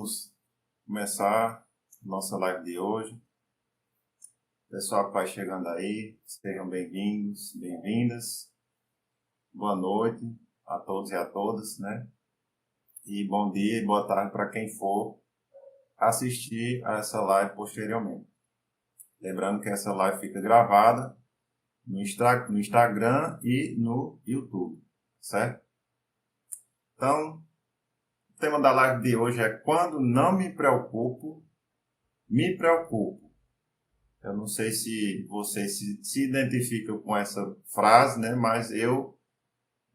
Vamos começar nossa live de hoje. Pessoal que vai chegando aí, sejam bem-vindos, bem-vindas. Boa noite a todos e a todas, né? E bom dia e boa tarde para quem for assistir a essa live posteriormente. Lembrando que essa live fica gravada no Instagram e no YouTube, certo? Então, o tema da live de hoje é quando não me preocupo, me preocupo. Eu não sei se vocês se identificam com essa frase, né? Mas eu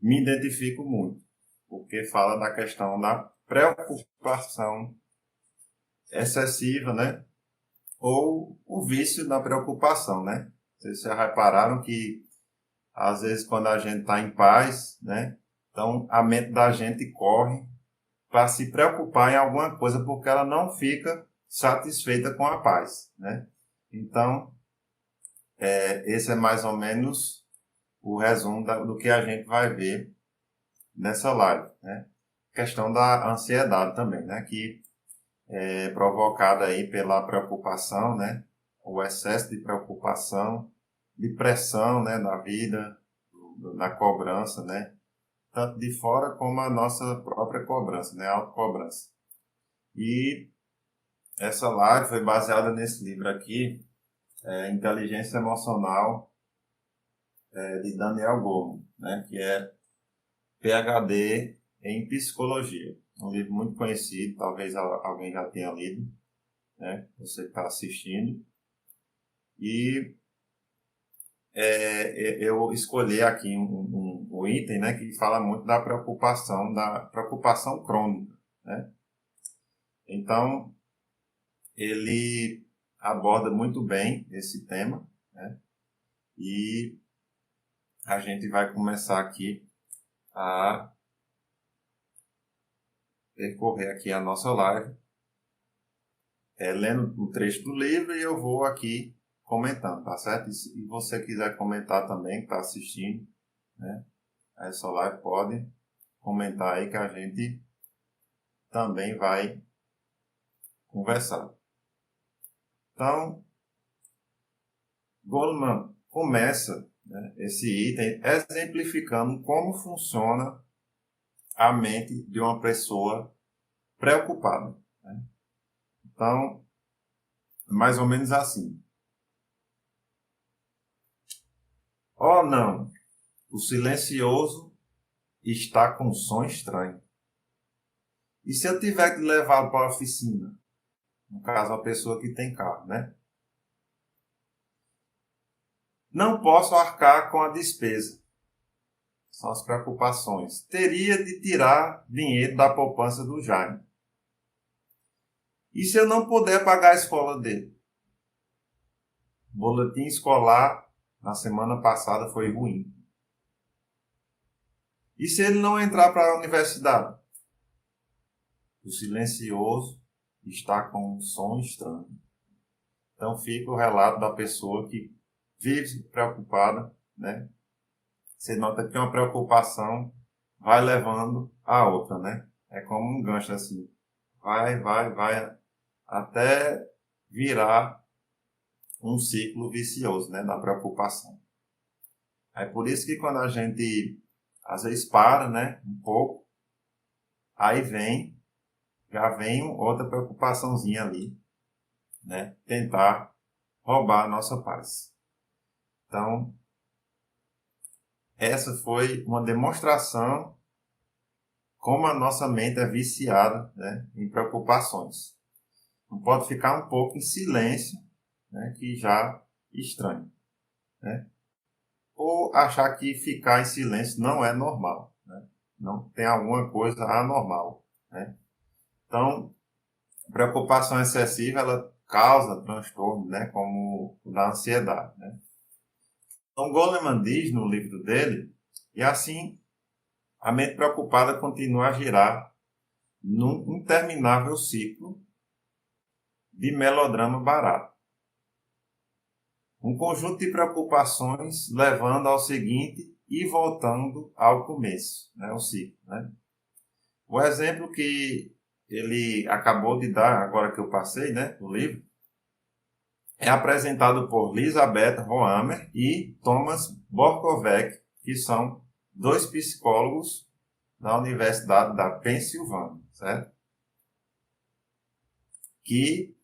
me identifico muito, porque fala da questão da preocupação excessiva, né? Ou o vício da preocupação, né? Vocês já repararam que, às vezes, quando a gente está em paz, né? Então, a mente da gente corre para se preocupar em alguma coisa, porque ela não fica satisfeita com a paz, né? Então, esse é mais ou menos o resumo do que a gente vai ver nessa live, né? Questão da ansiedade também, né? Que é provocada aí pela preocupação, né? O excesso de preocupação, de pressão, né? Na vida, na cobrança, né? Tanto de fora como a nossa própria cobrança, né? A autocobrança. E essa live foi baseada nesse livro aqui, Inteligência Emocional, de Daniel Goleman, né? Que é PhD em Psicologia. Um livro muito conhecido, talvez alguém já tenha lido, né? Você que está assistindo. E eu escolhi aqui um item, né? Que fala muito da preocupação crônica, né? Então, ele aborda muito bem esse tema, né? E a gente vai começar aqui a percorrer aqui a nossa live, lendo o trecho do livro, e eu vou aqui comentando, tá certo? E se você quiser comentar também, que está assistindo, né? Essa live, pode comentar aí que a gente também vai conversar. Então, Goleman começa, né, esse item exemplificando como funciona a mente de uma pessoa preocupada, né? Então, mais ou menos assim. Oh, não! O silencioso está com um som estranho. E se eu tiver que levá-lo para a oficina? No caso, a pessoa que tem carro, né? Não posso arcar com a despesa. São as preocupações. Teria de tirar dinheiro da poupança do Jaime. E se eu não puder pagar a escola dele? O boletim escolar na semana passada foi ruim. E se ele não entrar para a universidade? O silencioso está com um som estranho. Então fica o relato da pessoa que vive preocupada, né? Você nota que uma preocupação vai levando a outra, né? É como um gancho assim. Vai, até virar um ciclo vicioso, né? Da preocupação. É por isso que quando a gente, às vezes, para, né? Um pouco, aí já vem outra preocupaçãozinha ali, né? Tentar roubar a nossa paz. Então, essa foi uma demonstração como a nossa mente é viciada, né, em preocupações. Não pode ficar um pouco em silêncio, né, que já estranho, né? Ou achar que ficar em silêncio não é normal, né? Não tem alguma coisa anormal, né? Então, preocupação excessiva, ela causa transtorno, né, como o da ansiedade, né? Então, Goleman diz no livro dele, e assim a mente preocupada continua a girar num interminável ciclo de melodrama barato. Um conjunto de preocupações levando ao seguinte e voltando ao começo, né, o ciclo, né? O exemplo que ele acabou de dar, agora que eu passei, né, o livro, é apresentado por Elizabeth Rohamer e Thomas Borkovec, que são dois psicólogos da Universidade da Pensilvânia, certo? Que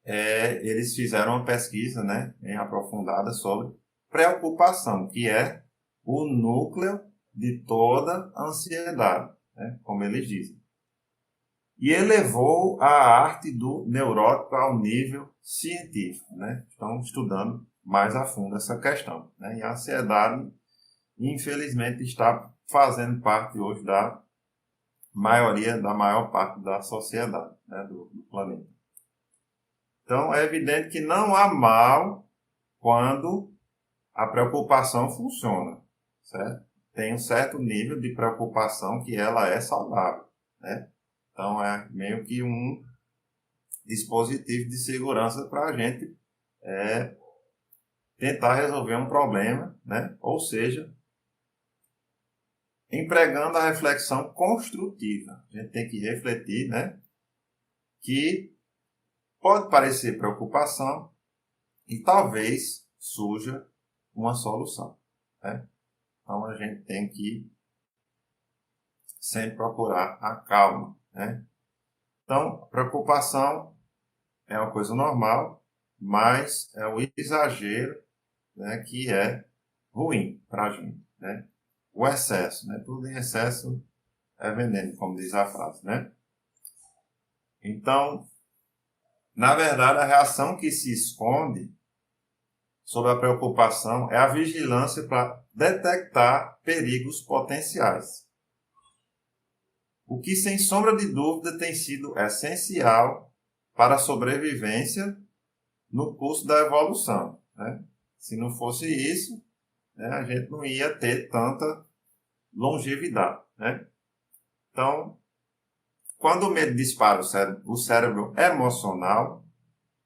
eles fizeram uma pesquisa, né, bem aprofundada sobre preocupação, que é o núcleo de toda a ansiedade, né, como eles dizem. E elevou a arte do neurótico ao nível científico, né? Estão estudando mais a fundo essa questão, né? E a ansiedade, infelizmente, está fazendo parte hoje da maior parte da sociedade, né, do planeta. Então, é evidente que não há mal quando a preocupação funciona, certo? Tem um certo nível de preocupação que ela é saudável, né? Então, é meio que um dispositivo de segurança para a gente tentar resolver um problema, né? Ou seja, empregando a reflexão construtiva. A gente tem que refletir, né? Que pode parecer preocupação e talvez surja uma solução, né? Então, a gente tem que sempre procurar a calma, né? Então, preocupação é uma coisa normal, mas é o exagero, né, que é ruim para a gente, né? O excesso, né? Tudo em excesso é veneno, como diz a frase, né? Então, na verdade, a reação que se esconde sobre a preocupação é a vigilância para detectar perigos potenciais. O que, sem sombra de dúvida, tem sido essencial para a sobrevivência no curso da evolução, né? Se não fosse isso, né, a gente não ia ter tanta longevidade, né? Então, quando o medo dispara o cérebro emocional,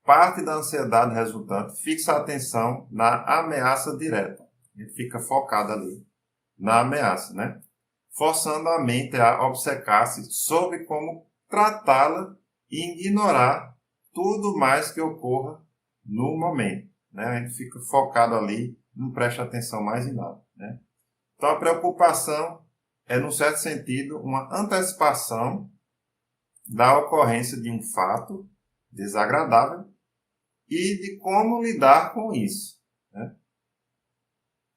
parte da ansiedade resultante fixa a atenção na ameaça direta. Ele fica focado ali na ameaça, né? Forçando a mente a obcecar-se sobre como tratá-la e ignorar tudo mais que ocorra no momento, né? A gente fica focado ali, não presta atenção mais em nada, né? Então, a preocupação é, num certo sentido, uma antecipação da ocorrência de um fato desagradável e de como lidar com isso, né?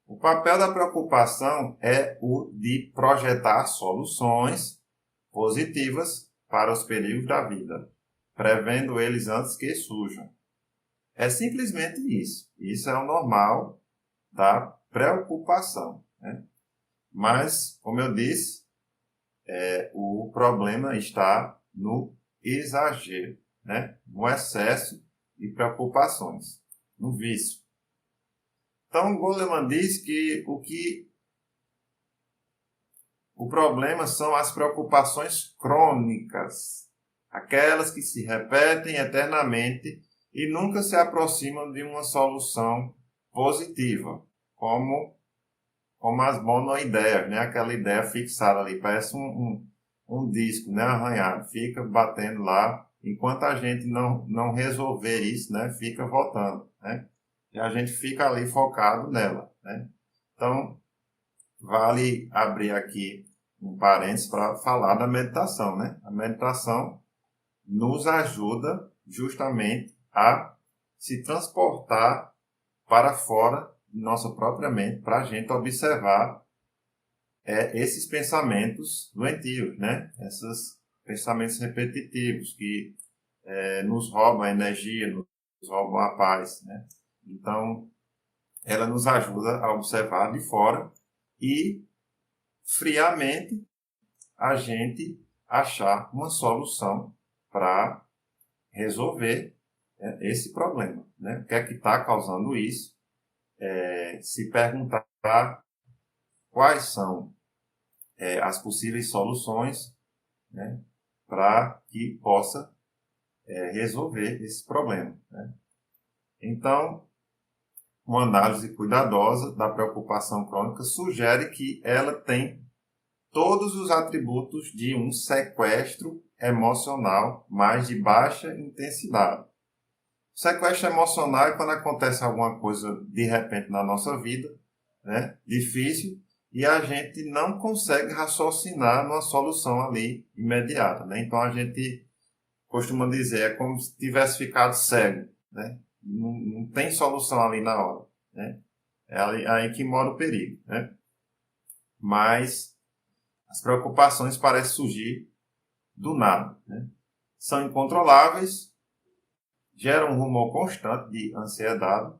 O papel da preocupação é o de projetar soluções positivas para os perigos da vida, prevendo eles antes que surjam. É simplesmente isso. Isso é o normal da preocupação, né? Mas, como eu disse, o problema está no exagero, né? No excesso de preocupações, no vício. Então, Goleman diz que o problema são as preocupações crônicas, aquelas que se repetem eternamente e nunca se aproximam de uma solução positiva, como as monoideias, né? Aquela ideia fixada ali, parece um disco, né? Arranhado, fica batendo lá, enquanto a gente não resolver isso, né? Fica voltando, né? E a gente fica ali focado nela, né? Então, vale abrir aqui um parênteses para falar da meditação, né? A meditação nos ajuda justamente a se transportar para fora de nossa própria mente, para a gente observar esses pensamentos doentios, né? Esses pensamentos repetitivos que nos roubam a energia, nos roubam a paz, né? Então, ela nos ajuda a observar de fora e, friamente, a gente achar uma solução para resolver esse problema, né? O que é que está causando isso? Se perguntar quais são as possíveis soluções, né, para que possa resolver esse problema, né? Então, uma análise cuidadosa da preocupação crônica sugere que ela tem todos os atributos de um sequestro emocional, mas de baixa intensidade. Sequestro emocional é quando acontece alguma coisa de repente na nossa vida, né, difícil, e a gente não consegue raciocinar numa solução ali imediata, né? Então a gente costuma dizer, é como se tivesse ficado cego, né? Não tem solução ali na hora, né? É aí que mora o perigo, né? Mas as preocupações parecem surgir do nada, né? São incontroláveis, geram um rumor constante de ansiedade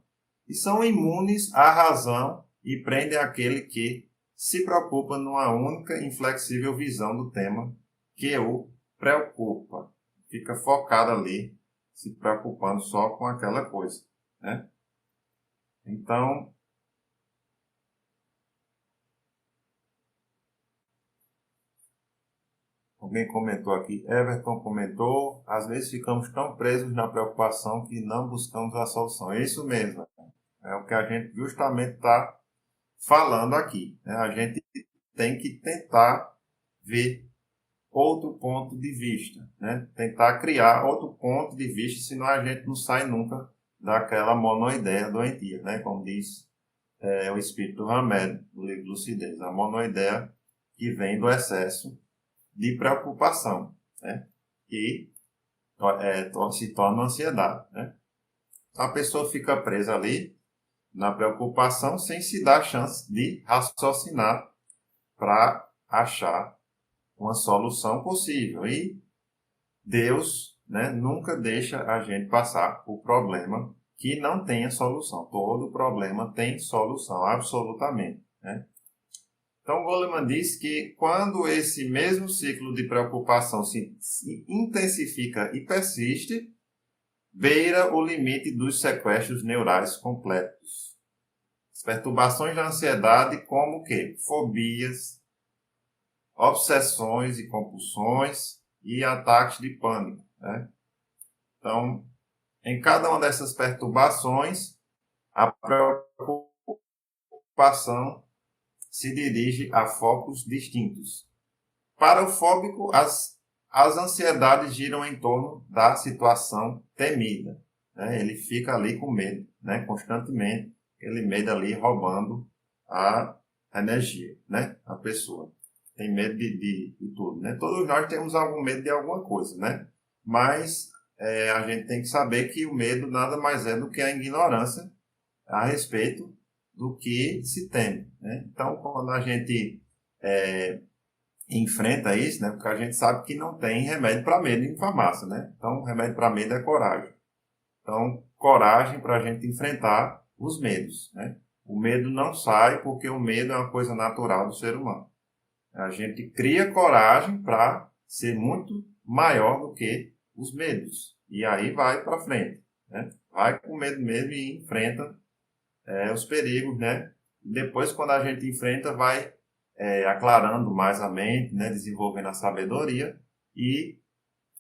e são imunes à razão e prendem aquele que se preocupa numa única e inflexível visão do tema que o preocupa. Fica focado ali, se preocupando só com aquela coisa, né? Então, alguém comentou aqui, Everton comentou, às vezes ficamos tão presos na preocupação que não buscamos a solução. É isso mesmo, é o que a gente justamente está falando aqui, né? A gente tem que tentar ver outro ponto de vista, né? Tentar criar outro ponto de vista, senão a gente não sai nunca daquela monoideia doentia, né? Como diz o espírito Hamed, do livro Lucidez, a monoideia que vem do excesso de preocupação, né? E se torna ansiedade, né? A pessoa fica presa ali na preocupação sem se dar chance de raciocinar para achar uma solução possível. E Deus, né, nunca deixa a gente passar por problema que não tenha solução. Todo problema tem solução, absolutamente, né? Então, Goleman diz que quando esse mesmo ciclo de preocupação se intensifica e persiste, beira o limite dos sequestros neurais completos. As perturbações da ansiedade, como o quê? Fobias, obsessões e compulsões e ataques de pânico, né? Então, em cada uma dessas perturbações, a preocupação se dirige a focos distintos. Para o fóbico, as ansiedades giram em torno da situação temida, né? Ele fica ali com medo, né? Constantemente, aquele medo ali roubando a energia, né? A pessoa tem medo de tudo, né? Todos nós temos algum medo de alguma coisa, né? Mas a gente tem que saber que o medo nada mais é do que a ignorância a respeito do que se teme, né? Então, quando a gente enfrenta isso, né? Porque a gente sabe que não tem remédio para medo em farmácia, né? Então, o remédio para medo é coragem. Então, coragem para a gente enfrentar os medos, né? O medo não sai porque o medo é uma coisa natural do ser humano. A gente cria coragem para ser muito maior do que os medos. E aí vai para frente, né? Vai com medo mesmo e enfrenta os perigos, né? E depois, quando a gente enfrenta, vai aclarando mais a mente, né? Desenvolvendo a sabedoria e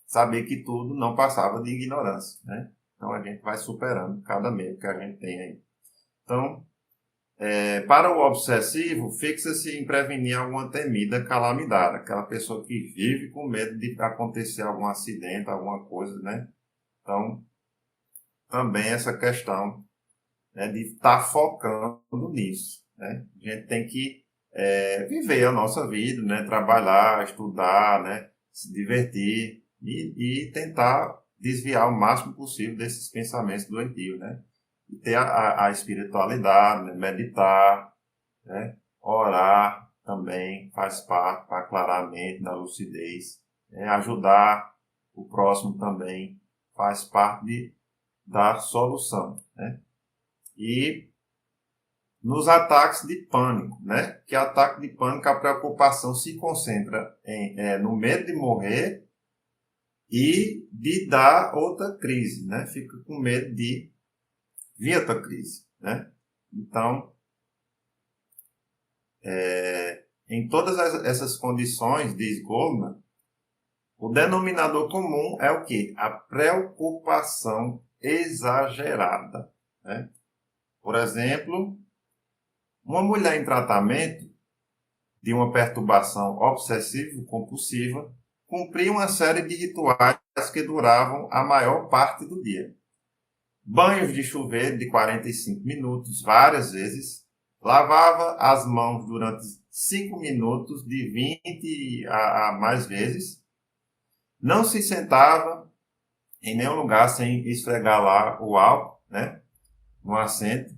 saber que tudo não passava de ignorância, né? Então, a gente vai superando cada medo que a gente tem aí. Então, para o obsessivo, fixa-se em prevenir alguma temida calamidade, aquela pessoa que vive com medo de acontecer algum acidente, alguma coisa, né? Então, também essa questão, né, de estar focando nisso, né? A gente tem que viver a nossa vida, né? Trabalhar, estudar, né? Se divertir e tentar desviar o máximo possível desses pensamentos doentios, né? E ter a espiritualidade, né? Meditar, né? Orar também faz parte para aclarar a mente, da lucidez, né? Ajudar o próximo também faz parte da solução, né? E nos ataques de pânico, né? Que ataque de pânico, a preocupação se concentra no medo de morrer e de dar outra crise, né? Fica com medo de vir outra crise, né? Então, em todas essas condições, diz Goleman, o denominador comum é o quê? A preocupação exagerada, né? Por exemplo, uma mulher em tratamento de uma perturbação obsessivo-compulsiva cumpria uma série de rituais que duravam a maior parte do dia. Banhos de chuveiro de 45 minutos, várias vezes. Lavava as mãos durante 5 minutos, de 20 a mais vezes. Não se sentava em nenhum lugar sem esfregar lá o álcool, né, no assento,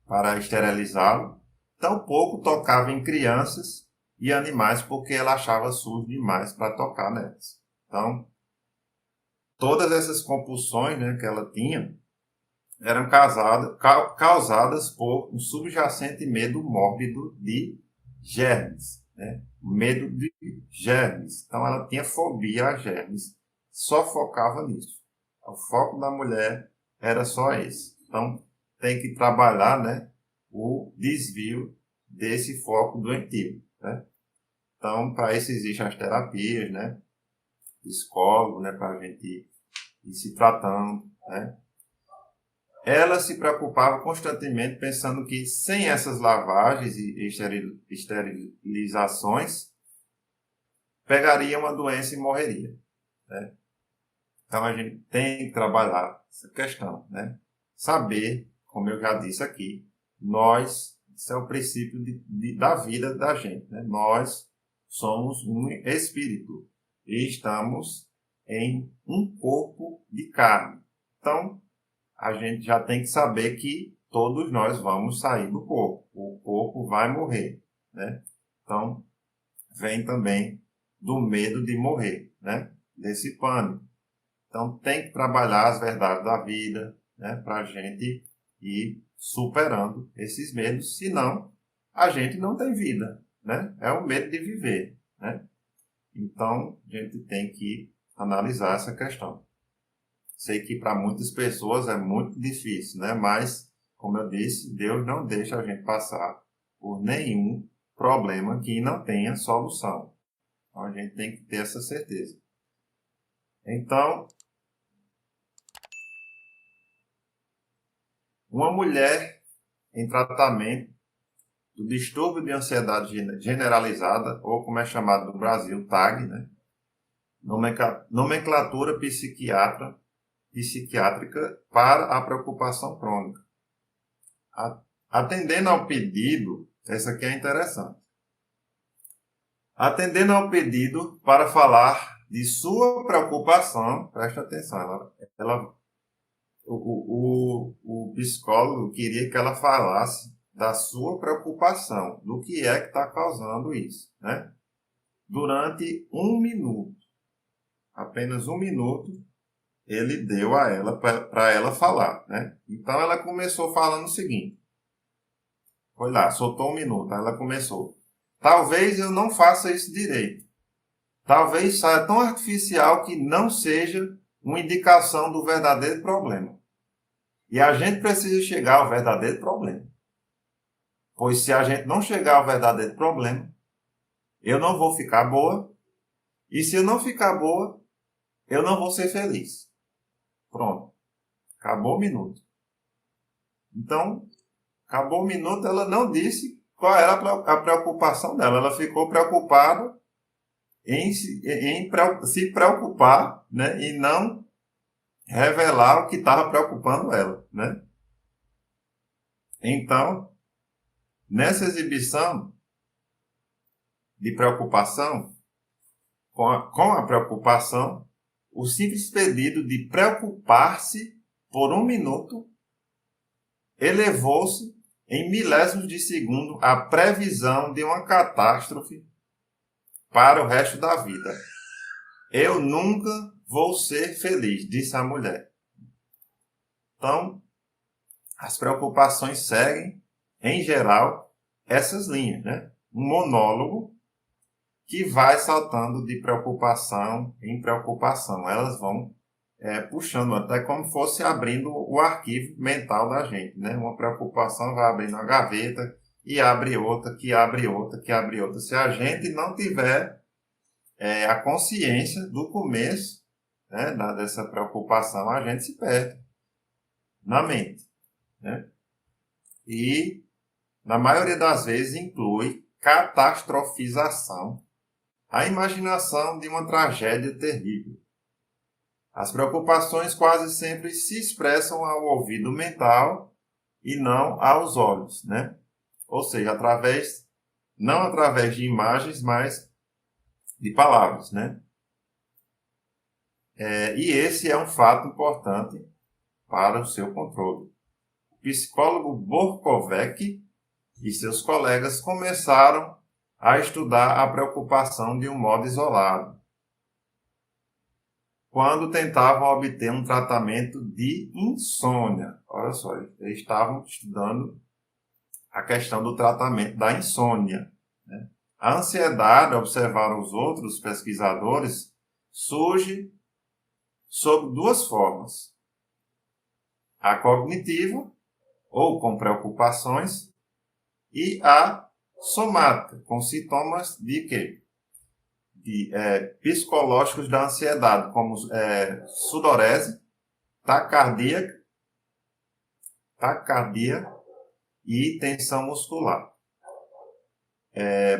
para esterilizá-lo. Tampouco tocava em crianças e animais, porque ela achava sujo demais para tocar nelas. Então, todas essas compulsões, né, que ela tinha eram causadas por um subjacente medo mórbido de germes, né? Medo de germes. Então, ela tinha fobia a germes, só focava nisso. O foco da mulher era só esse. Então, tem que trabalhar, né, o desvio desse foco doentio, né? Então, para isso existem as terapias, né? Psicólogo, né, para a gente ir se tratando, né? Ela se preocupava constantemente pensando que sem essas lavagens e esterilizações, pegaria uma doença e morreria, né? Então a gente tem que trabalhar essa questão, né? Saber, como eu já disse aqui, isso é o princípio da vida da gente, né? Nós somos um espírito e estamos em um corpo de carne. Então, a gente já tem que saber que todos nós vamos sair do corpo. O corpo vai morrer, né? Então, vem também do medo de morrer, né? Desse pânico. Então, tem que trabalhar as verdades da vida, né? Para a gente ir superando esses medos, senão a gente não tem vida, né? É o medo de viver, né? Então, a gente tem que analisar essa questão. Sei que para muitas pessoas é muito difícil, né? Mas, como eu disse, Deus não deixa a gente passar por nenhum problema que não tenha solução. Então, a gente tem que ter essa certeza. Então, uma mulher em tratamento do distúrbio de ansiedade generalizada, ou como é chamado no Brasil, TAG, né? Nomenclatura psiquiátrica para a preocupação crônica. Atendendo ao pedido, essa aqui é interessante. Atendendo ao pedido para falar de sua preocupação, preste atenção, o psicólogo queria que ela falasse da sua preocupação, do que é que está causando isso, né? Durante 1 minuto, apenas 1 minuto, ele deu a ela para ela falar, né? Então ela começou falando o seguinte. Foi lá, soltou 1 minuto, aí ela começou. Talvez eu não faça isso direito. Talvez saia tão artificial que não seja uma indicação do verdadeiro problema. E a gente precisa chegar ao verdadeiro problema. Pois se a gente não chegar ao verdadeiro problema, eu não vou ficar boa. E se eu não ficar boa, eu não vou ser feliz. Pronto. Acabou o minuto. Então, acabou o minuto, ela não disse qual era a preocupação dela. Ela ficou preocupada em se preocupar, né, e não revelar o que estava preocupando ela, né? Então, nessa exibição de preocupação, com a preocupação, o simples pedido de preocupar-se por 1 minuto elevou-se em milésimos de segundo a previsão de uma catástrofe para o resto da vida. Eu nunca vou ser feliz, disse a mulher. Então, as preocupações seguem, em geral, essas linhas, né? Um monólogo que vai saltando de preocupação em preocupação. Elas vão puxando, até como fosse abrindo o arquivo mental da gente, né? Uma preocupação vai abrindo uma gaveta e abre outra, que abre outra, que abre outra. Se a gente não tiver a consciência do começo, né, dessa preocupação, a gente se perde na mente, né? E, na maioria das vezes, inclui catastrofização, a imaginação de uma tragédia terrível. As preocupações quase sempre se expressam ao ouvido mental e não aos olhos, né? Ou seja, não através de imagens, mas de palavras, né? E esse é um fato importante para o seu controle. O psicólogo Borkovec e seus colegas começaram a estudar a preocupação de um modo isolado, quando tentavam obter um tratamento de insônia. Olha só, eles estavam estudando a questão do tratamento da insônia, né? A ansiedade, observaram os outros pesquisadores, surge sob duas formas: a cognitiva, ou com preocupações, e a somática, com sintomas de quê? Psicológicos da ansiedade, como sudorese, taquicardia e tensão muscular.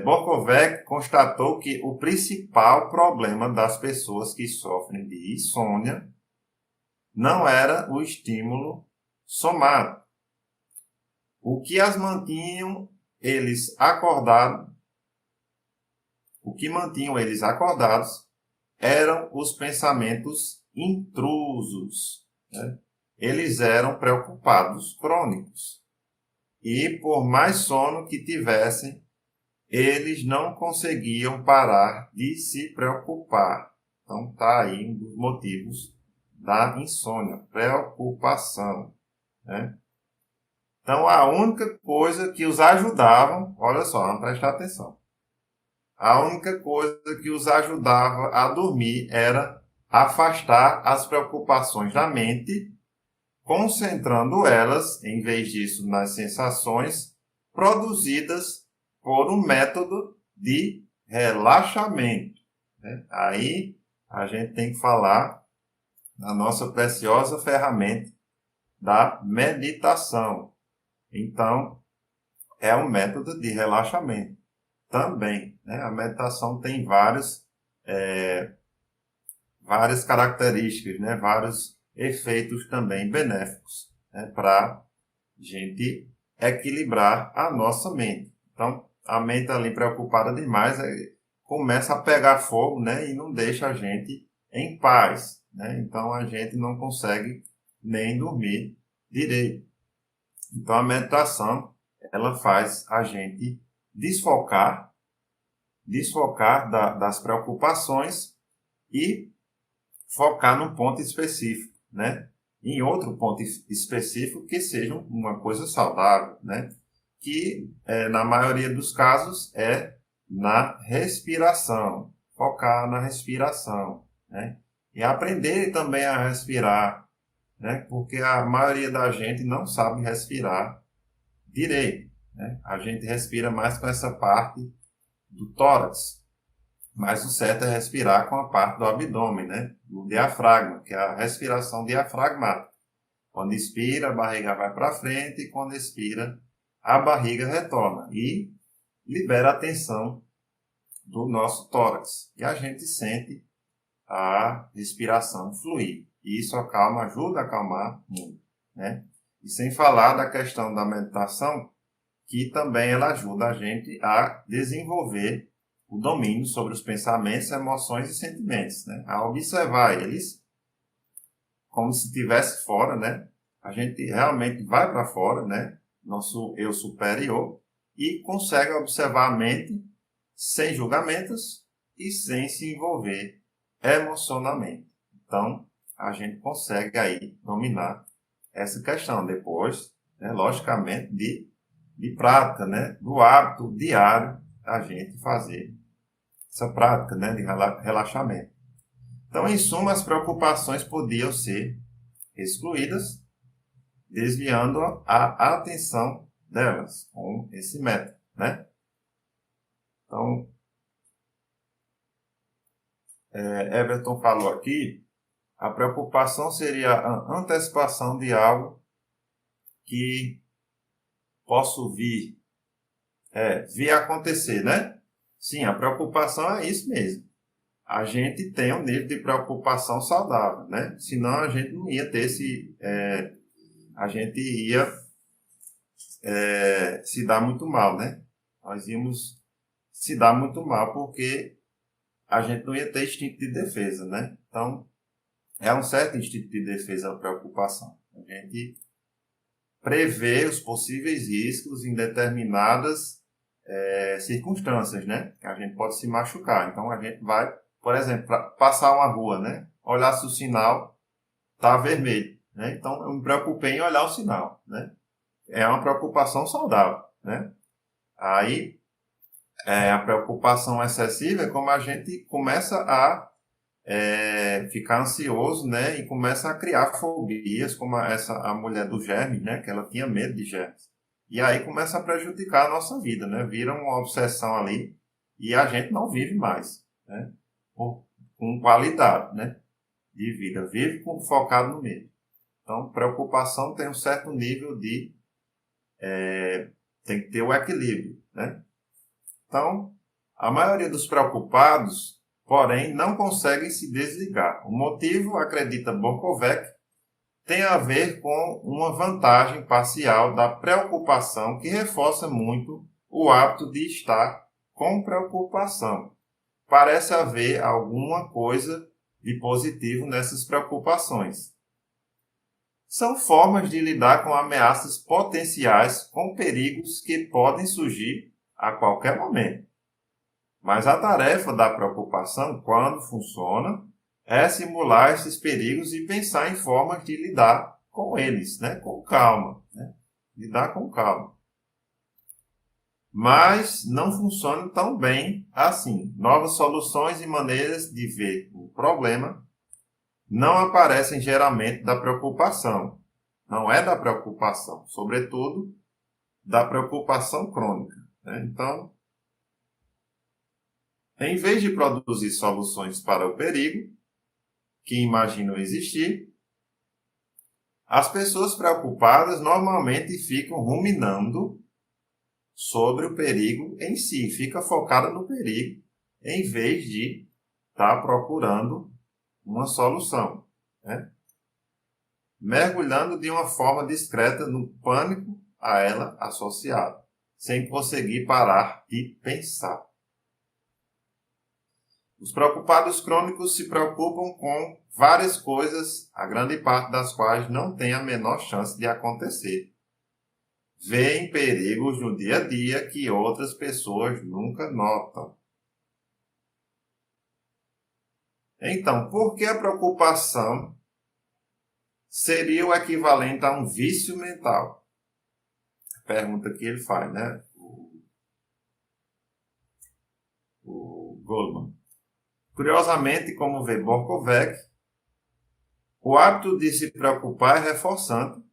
Borkovec constatou que o principal problema das pessoas que sofrem de insônia não era o estímulo somático. O que mantinham eles acordados eram os pensamentos intrusos, né? Eles eram preocupados crônicos. E por mais sono que tivessem, eles não conseguiam parar de se preocupar. Então está aí um dos motivos da insônia, preocupação, né? Então a única coisa que os ajudavam, olha só, vamos prestar atenção. A única coisa que os ajudava a dormir era afastar as preocupações da mente, concentrando elas, em vez disso, nas sensações produzidas por um método de relaxamento, né? Aí a gente tem que falar da nossa preciosa ferramenta da meditação. Então, é um método de relaxamento também, né? A meditação tem várias características, né? Vários efeitos também benéficos, né? Para a gente equilibrar a nossa mente. Então, a mente ali preocupada demais começa a pegar fogo, né? E não deixa a gente em paz, né? Então, a gente não consegue nem dormir direito. Então, a meditação, ela faz a gente desfocar das preocupações e focar num ponto específico, né? Em outro ponto específico que seja uma coisa saudável, né? Que, na maioria dos casos, é na respiração. Focar na respiração, né? E aprender também a respirar, né? Porque a maioria da gente não sabe respirar direito, né? A gente respira mais com essa parte do tórax, mas o certo é respirar com a parte do abdômen, né? Do diafragma, que é a respiração diafragmática. Quando inspira, a barriga vai para frente, e quando expira, a barriga retorna e libera a tensão do nosso tórax. E a gente sente a respiração fluir. E isso ajuda a acalmar muito, né? E sem falar da questão da meditação, que também ela ajuda a gente a desenvolver o domínio sobre os pensamentos, emoções e sentimentos, né? A observar eles como se estivesse fora, né? A gente realmente vai para fora, né? Nosso eu superior, e consegue observar a mente sem julgamentos e sem se envolver emocionalmente. Então, a gente consegue aí dominar essa questão depois, né, logicamente, de prática, né, do hábito diário a gente fazer essa prática, né, de relaxamento. Então, em suma, as preocupações podiam ser excluídas, desviando a atenção delas com esse método, né? Então, Everton falou aqui, a preocupação seria a antecipação de algo que posso vir acontecer, né? Sim, a preocupação é isso mesmo. A gente tem um nível de preocupação saudável, né? Senão a gente não ia ter a gente ia se dar muito mal, né? Nós íamos se dar muito mal porque a gente não ia ter instinto de defesa, né? Então, é um certo instinto de defesa a preocupação. A gente prevê os possíveis riscos em determinadas circunstâncias, né? A gente pode se machucar. Então, a gente vai, por exemplo, passar uma rua, né? Olhar se o sinal está vermelho, né? Então, eu me preocupei em olhar o sinal, né? É uma preocupação saudável, né? Aí, a preocupação excessiva é como a gente começa a ficar ansioso, né? E começa a criar fobias, como a mulher do germe, né? Que ela tinha medo de germes. E aí começa a prejudicar a nossa vida, né? Vira uma obsessão ali e a gente não vive mais, né? Com qualidade, né? De vida. Vive focado no medo. Então, preocupação tem um certo nível de... tem que ter o equilíbrio, né? Então, a maioria dos preocupados, porém, não conseguem se desligar. O motivo, acredita Borkovec, tem a ver com uma vantagem parcial da preocupação que reforça muito o hábito de estar com preocupação. Parece haver alguma coisa de positivo nessas preocupações. São formas de lidar com ameaças potenciais, com perigos que podem surgir a qualquer momento. Mas a tarefa da preocupação, quando funciona, é simular esses perigos e pensar em formas de lidar com eles, né? Com calma. Né? Lidar com calma. Mas não funciona tão bem assim. Novas soluções e maneiras de ver o problema não aparecem geralmente da preocupação. Não é da preocupação, sobretudo da preocupação crônica. Né? Então, em vez de produzir soluções para o perigo, que imaginam existir, as pessoas preocupadas normalmente ficam ruminando sobre o perigo em si, fica focada no perigo, em vez de estar procurando uma solução. Né? Mergulhando de uma forma discreta no pânico a ela associado, sem conseguir parar de pensar. Os preocupados crônicos se preocupam com várias coisas, a grande parte das quais não tem a menor chance de acontecer. Vêem perigos no dia a dia que outras pessoas nunca notam. Então, por que a preocupação seria o equivalente a um vício mental? Pergunta que ele faz, né? O Goldman. Curiosamente, como vê Borkovec, o hábito de se preocupar é reforçante,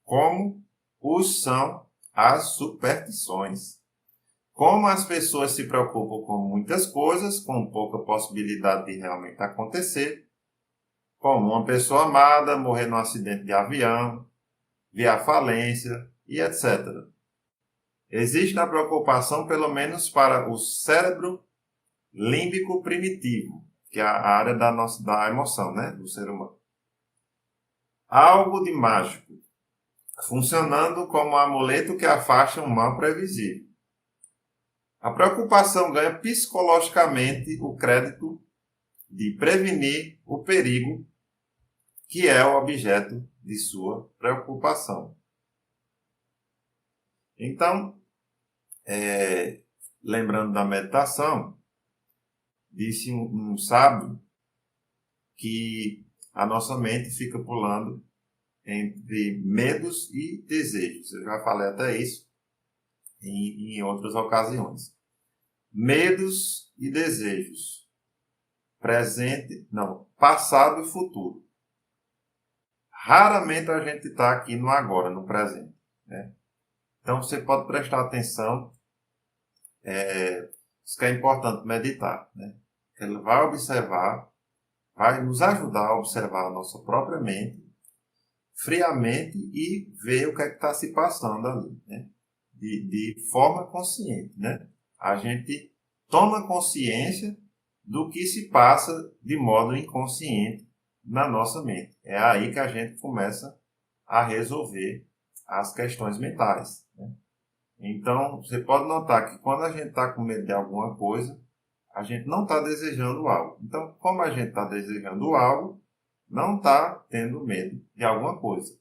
como os são as superstições. Como as pessoas se preocupam com muitas coisas, com pouca possibilidade de realmente acontecer, como uma pessoa amada morrer num acidente de avião, vir à falência e etc. Existe a preocupação, pelo menos para o cérebro límbico primitivo, que é a área da emoção, né, do ser humano. Algo de mágico, funcionando como um amuleto que afasta um mal previsível. A preocupação ganha psicologicamente o crédito de prevenir o perigo que é o objeto de sua preocupação. Então, lembrando da meditação, disse um sábio que a nossa mente fica pulando entre medos e desejos. Eu já falei até isso em outras ocasiões. Medos e desejos. Passado e futuro. Raramente a gente está aqui no agora, no presente. Né? Então você pode prestar atenção. Isso que é importante meditar. Né? Ele vai observar, vai nos ajudar a observar a nossa própria mente friamente e ver o que é que está se passando ali, né? De forma consciente, né? A gente toma consciência do que se passa de modo inconsciente na nossa mente. É aí que a gente começa a resolver as questões mentais, né? Então, você pode notar que quando a gente está com medo de alguma coisa, a gente não está desejando algo. Então, como a gente está desejando algo, não está tendo medo de alguma coisa.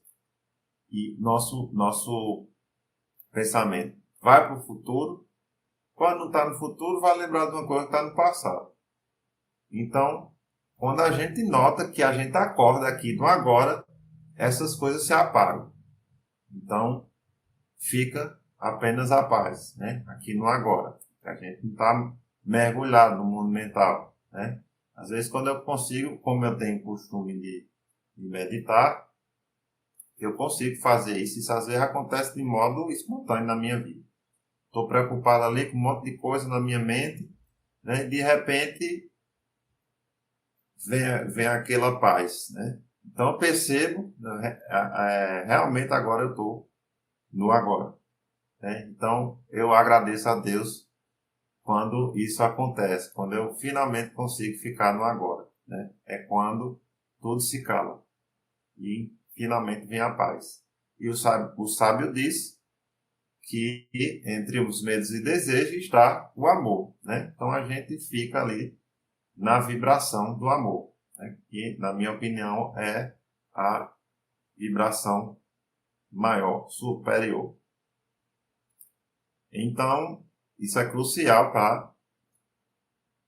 E nosso pensamento vai para o futuro. Quando não está no futuro, vai lembrar de uma coisa que está no passado. Então, quando a gente nota que a gente acorda aqui no agora, essas coisas se apagam. Então, fica apenas a paz, né? Aqui no agora. A gente não está mergulhado no mundo mental, né? Às vezes, quando eu consigo, como eu tenho costume de meditar, eu consigo fazer isso. Isso às vezes acontece de modo espontâneo na minha vida. Estou preocupado ali com um monte de coisa na minha mente, né? E de repente vem aquela paz, né? Então eu percebo, né, realmente agora eu estou no agora, né? Então eu agradeço a Deus quando isso acontece, quando eu finalmente consigo ficar no agora, né? É quando tudo se cala e finalmente vem a paz. E o sábio diz que entre os medos e desejos está o amor, né? Então a gente fica ali na vibração do amor, né? Que, na minha opinião, é a vibração maior, superior. Então, isso é crucial para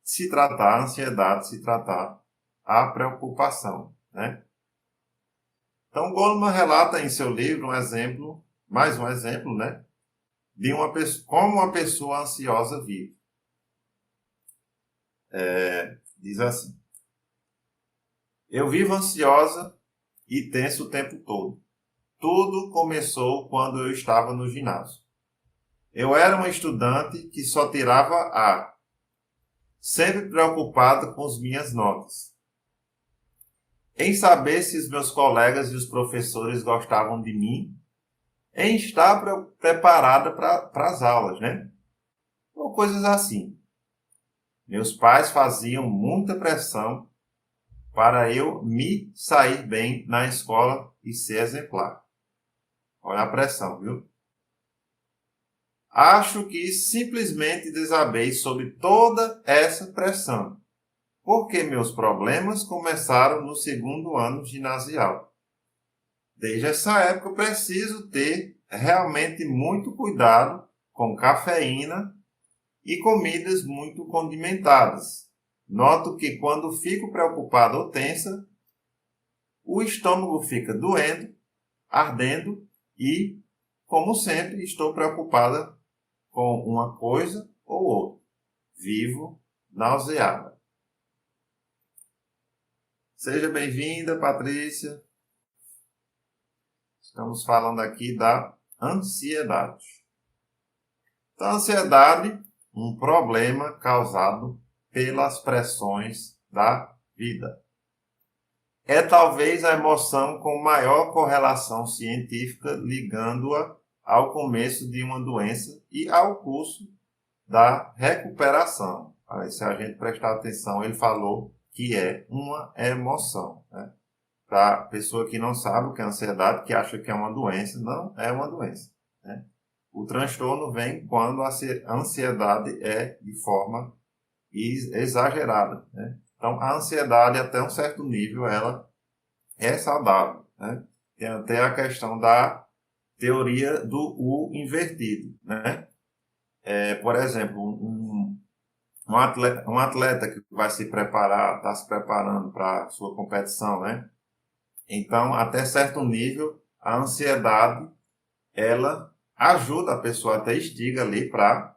se tratar a ansiedade, se tratar a preocupação, né? Então, Goleman relata em seu livro um exemplo, mais um exemplo, né? De como uma pessoa ansiosa vive. Diz assim: eu vivo ansiosa e tenso o tempo todo. Tudo começou quando eu estava no ginásio. Eu era uma estudante que só tirava A, sempre preocupada com as minhas notas. Em saber se os meus colegas e os professores gostavam de mim, em estar preparada para as aulas, né? Ou coisas assim. Meus pais faziam muita pressão para eu me sair bem na escola e ser exemplar. Olha a pressão, viu? Acho que simplesmente desabei sob toda essa pressão, porque meus problemas começaram no segundo ano ginasial. Desde essa época eu preciso ter realmente muito cuidado com cafeína e comidas muito condimentadas. Noto que quando fico preocupado ou tensa, o estômago fica doendo, ardendo e, como sempre, estou preocupada com uma coisa ou outra. Vivo nauseada. Seja bem-vinda, Patrícia. Estamos falando aqui da ansiedade. Então, a ansiedade, um problema causado pelas pressões da vida. É talvez a emoção com maior correlação científica, ligando-a ao começo de uma doença e ao curso da recuperação. Aí, se a gente prestar atenção, ele falou que é uma emoção, né? Para a pessoa que não sabe o que é ansiedade, que acha que é uma doença, não é uma doença, né? O transtorno vem quando a ansiedade é de forma exagerada, né? Então, a ansiedade, até um certo nível, ela é saudável, né? Tem até a questão da teoria do U invertido, né? Por exemplo, um atleta que vai se preparar, está se preparando para a sua competição, né? Então, até certo nível, a ansiedade, ela ajuda a pessoa, até instiga ali para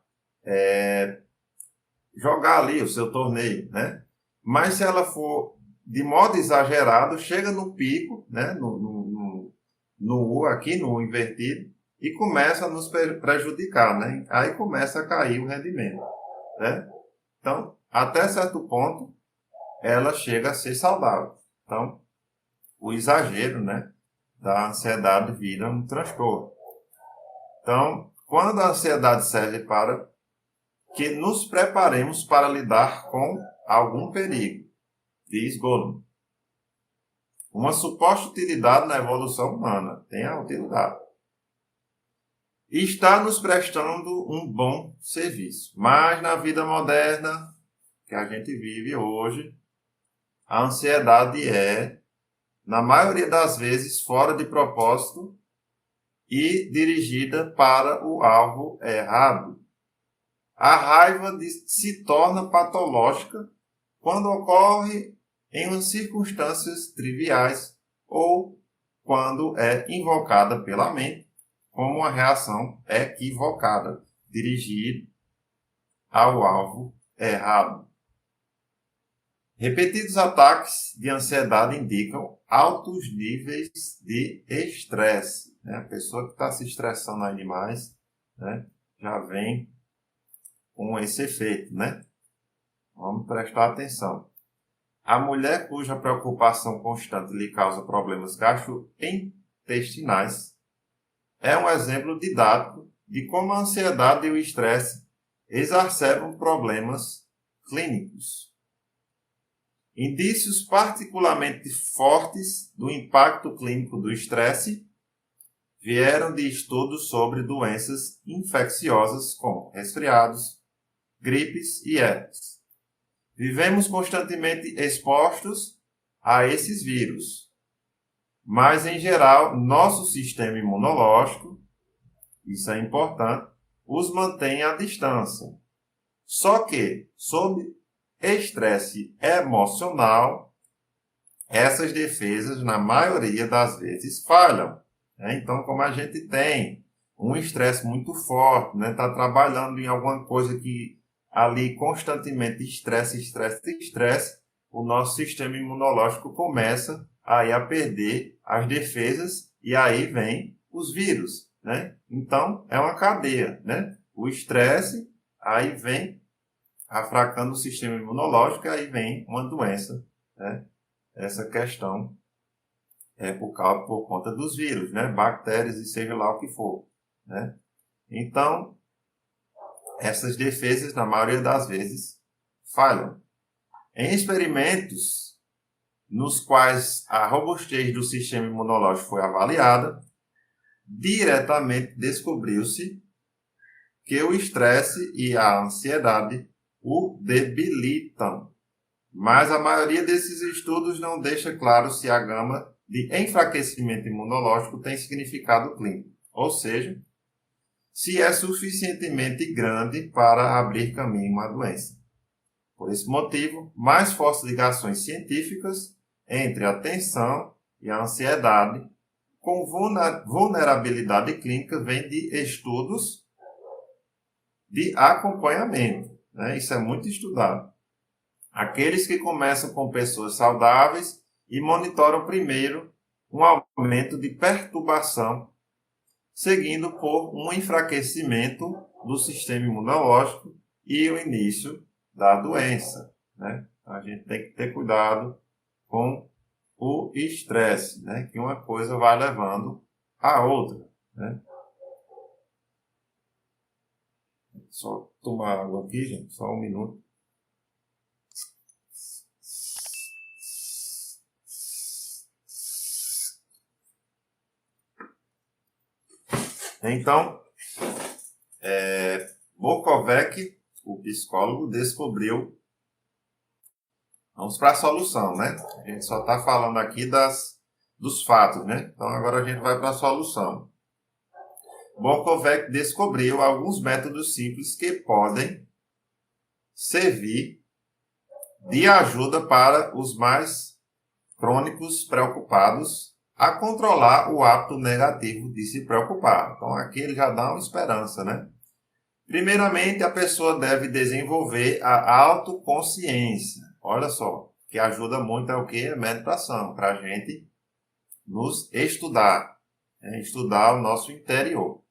jogar ali o seu torneio, né? Mas se ela for de modo exagerado, chega no pico, né? No U aqui, no U invertido, e começa a nos prejudicar, né? Aí começa a cair o rendimento, né? Então, até certo ponto, ela chega a ser saudável. Então, o exagero, né, da ansiedade vira um transtorno. Então, quando a ansiedade serve para que nos preparemos para lidar com algum perigo, diz Goleman. Uma suposta utilidade na evolução humana. Tem a utilidade. Está nos prestando um bom serviço. Mas na vida moderna que a gente vive hoje, a ansiedade é, na maioria das vezes, fora de propósito e dirigida para o alvo errado. A raiva se torna patológica quando ocorre em umas circunstâncias triviais ou quando é invocada pela mente como uma reação equivocada, dirigida ao alvo errado. Repetidos ataques de ansiedade indicam altos níveis de estresse. A pessoa que está se estressando aí demais, já vem com esse efeito, Vamos prestar atenção. A mulher cuja preocupação constante lhe causa problemas gastrointestinais é um exemplo didático de como a ansiedade e o estresse exacerbam problemas clínicos. Indícios particularmente fortes do impacto clínico do estresse vieram de estudos sobre doenças infecciosas como resfriados, gripes e herpes. Vivemos constantemente expostos a esses vírus, mas em geral nosso sistema imunológico, isso é importante, os mantém à distância. Só que, sob estresse emocional, essas defesas, na maioria das vezes, falham. Então, como a gente tem um estresse muito forte, está trabalhando em alguma coisa que ali constantemente estresse, o nosso sistema imunológico começa aí a perder as defesas e aí vem os vírus. Então, é uma cadeia. O estresse, aí vem afracando o sistema imunológico e aí vem uma doença. Essa questão é por conta dos vírus, bactérias e seja lá o que for. Então, essas defesas, na maioria das vezes, falham. Em experimentos nos quais a robustez do sistema imunológico foi avaliada, diretamente descobriu-se que o estresse e a ansiedade o debilitam. Mas a maioria desses estudos não deixa claro se a gama de enfraquecimento imunológico tem significado clínico, ou seja, se é suficientemente grande para abrir caminho a uma doença. Por esse motivo, mais fortes ligações científicas entre a tensão e a ansiedade com vulnerabilidade clínica vêm de estudos de acompanhamento. Isso é muito estudado. Aqueles que começam com pessoas saudáveis e monitoram primeiro um aumento de perturbação, seguindo por um enfraquecimento do sistema imunológico e o início da doença. A gente tem que ter cuidado com o estresse, que uma coisa vai levando a outra. Só tomar água aqui, gente, só um minuto. Então, Bokovec, o psicólogo, descobriu. Vamos para a solução, A gente só está falando aqui dos fatos, Então, agora a gente vai para a solução. Bokovec descobriu alguns métodos simples que podem servir de ajuda para os mais crônicos preocupados a controlar o hábito negativo de se preocupar. Então, aqui ele já dá uma esperança, Primeiramente, a pessoa deve desenvolver a autoconsciência. Olha só, que ajuda muito é o que? A meditação, para a gente nos estudar, estudar o nosso interior.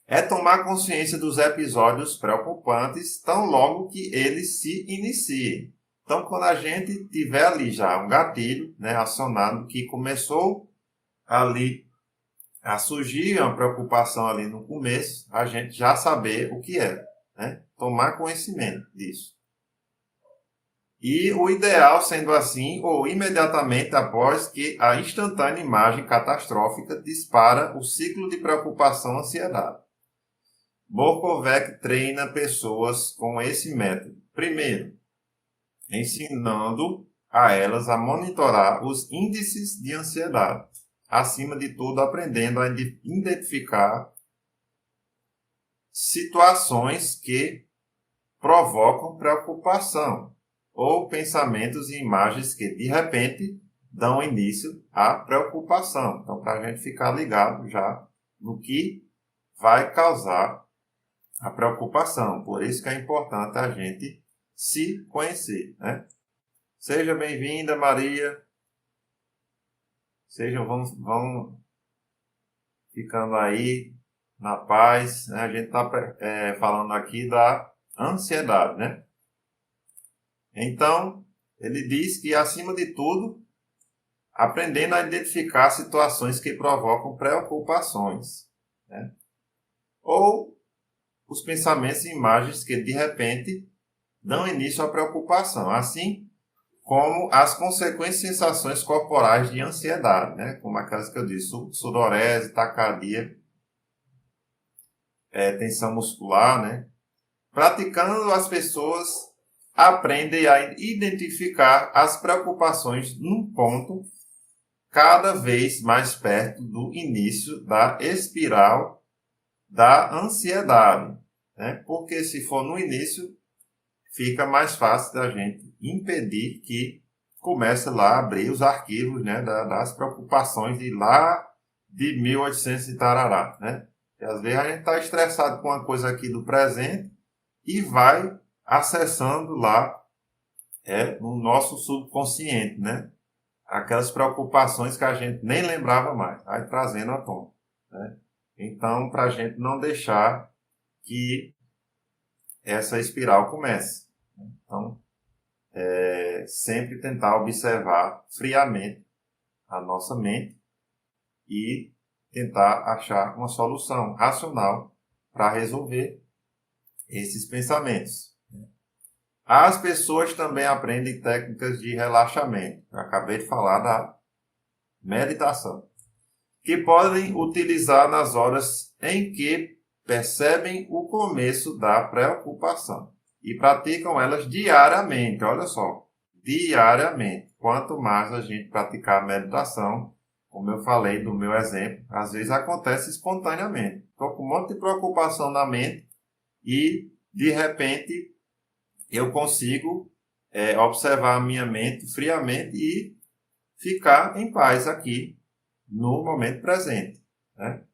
É tomar consciência dos episódios preocupantes tão logo que eles se iniciem. Então, quando a gente tiver ali já um gatilho acionado que começou ali a surgir uma preocupação ali no começo, a gente já saber o que é. tomar conhecimento disso. E o ideal, sendo assim, ou imediatamente após que a instantânea imagem catastrófica dispara o ciclo de preocupação-ansiedade. Borkovec treina pessoas com esse método. Primeiro, ensinando a elas a monitorar os índices de ansiedade. Acima de tudo, aprendendo a identificar situações que provocam preocupação ou pensamentos e imagens que, de repente, dão início à preocupação. Então, para a gente ficar ligado já no que vai causar a preocupação. Por isso que é importante a gente se conhecer, né? Seja bem-vinda, Maria. Vão ficando aí na paz, né? A gente está falando aqui da ansiedade, né? Então, ele diz que, acima de tudo, aprendendo a identificar situações que provocam preocupações, né? Ou os pensamentos e imagens que, de repente, dão início à preocupação, assim como as consequentes sensações corporais de ansiedade, né? Como aquelas que eu disse, sudorese, taquicardia, tensão muscular, né? Praticando, as pessoas aprendem a identificar as preocupações num ponto cada vez mais perto do início da espiral da ansiedade, né? Porque se for no início, fica mais fácil da gente impedir que comece lá a abrir os arquivos, né, das preocupações de lá de 1800 e tarará, né? E às vezes a gente está estressado com uma coisa aqui do presente e vai acessando lá no nosso subconsciente, né? Aquelas preocupações que a gente nem lembrava mais, aí trazendo à tona, né? Então, para a gente não deixar que essa espiral comece. Então, sempre tentar observar friamente a nossa mente e tentar achar uma solução racional para resolver esses pensamentos. As pessoas também aprendem técnicas de relaxamento. Eu acabei de falar da meditação, que podem utilizar nas horas em que percebem o começo da preocupação e praticam elas diariamente. Olha só, diariamente. Quanto mais a gente praticar a meditação, como eu falei do meu exemplo, às vezes acontece espontaneamente. Estou com um monte de preocupação na mente e, de repente, eu consigo observar a minha mente friamente e ficar em paz aqui no momento presente, né?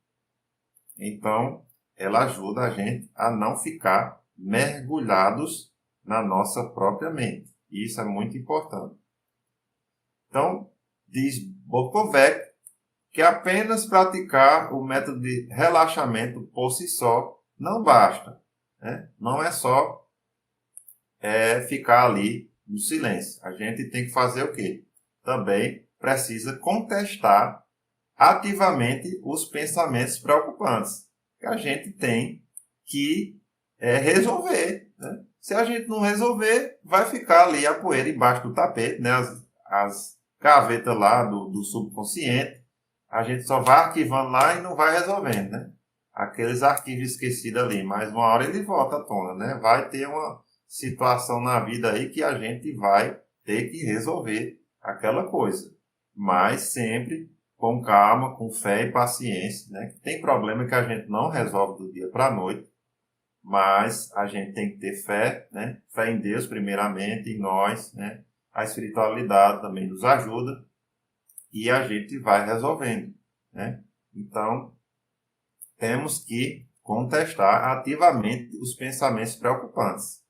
Então, ela ajuda a gente a não ficar mergulhados na nossa própria mente. Isso é muito importante. Então, diz Borkovec que apenas praticar o método de relaxamento por si só não basta, né? Não é só ficar ali no silêncio. A gente tem que fazer o quê? Também precisa contestar ativamente os pensamentos preocupantes que a gente tem que resolver, né? Se a gente não resolver, vai ficar ali a poeira embaixo do tapete, né? As gavetas lá do subconsciente. A gente só vai arquivando lá e não vai resolvendo, né? Aqueles arquivos esquecidos ali, mas uma hora ele volta à tona, né? Vai ter uma situação na vida aí que a gente vai ter que resolver aquela coisa, mas sempre com calma, com fé e paciência, né? Tem problema que a gente não resolve do dia para a noite, mas a gente tem que ter fé, né? Fé em Deus primeiramente, em nós, né? A espiritualidade também nos ajuda e a gente vai resolvendo, né? Então, temos que contestar ativamente os pensamentos preocupantes,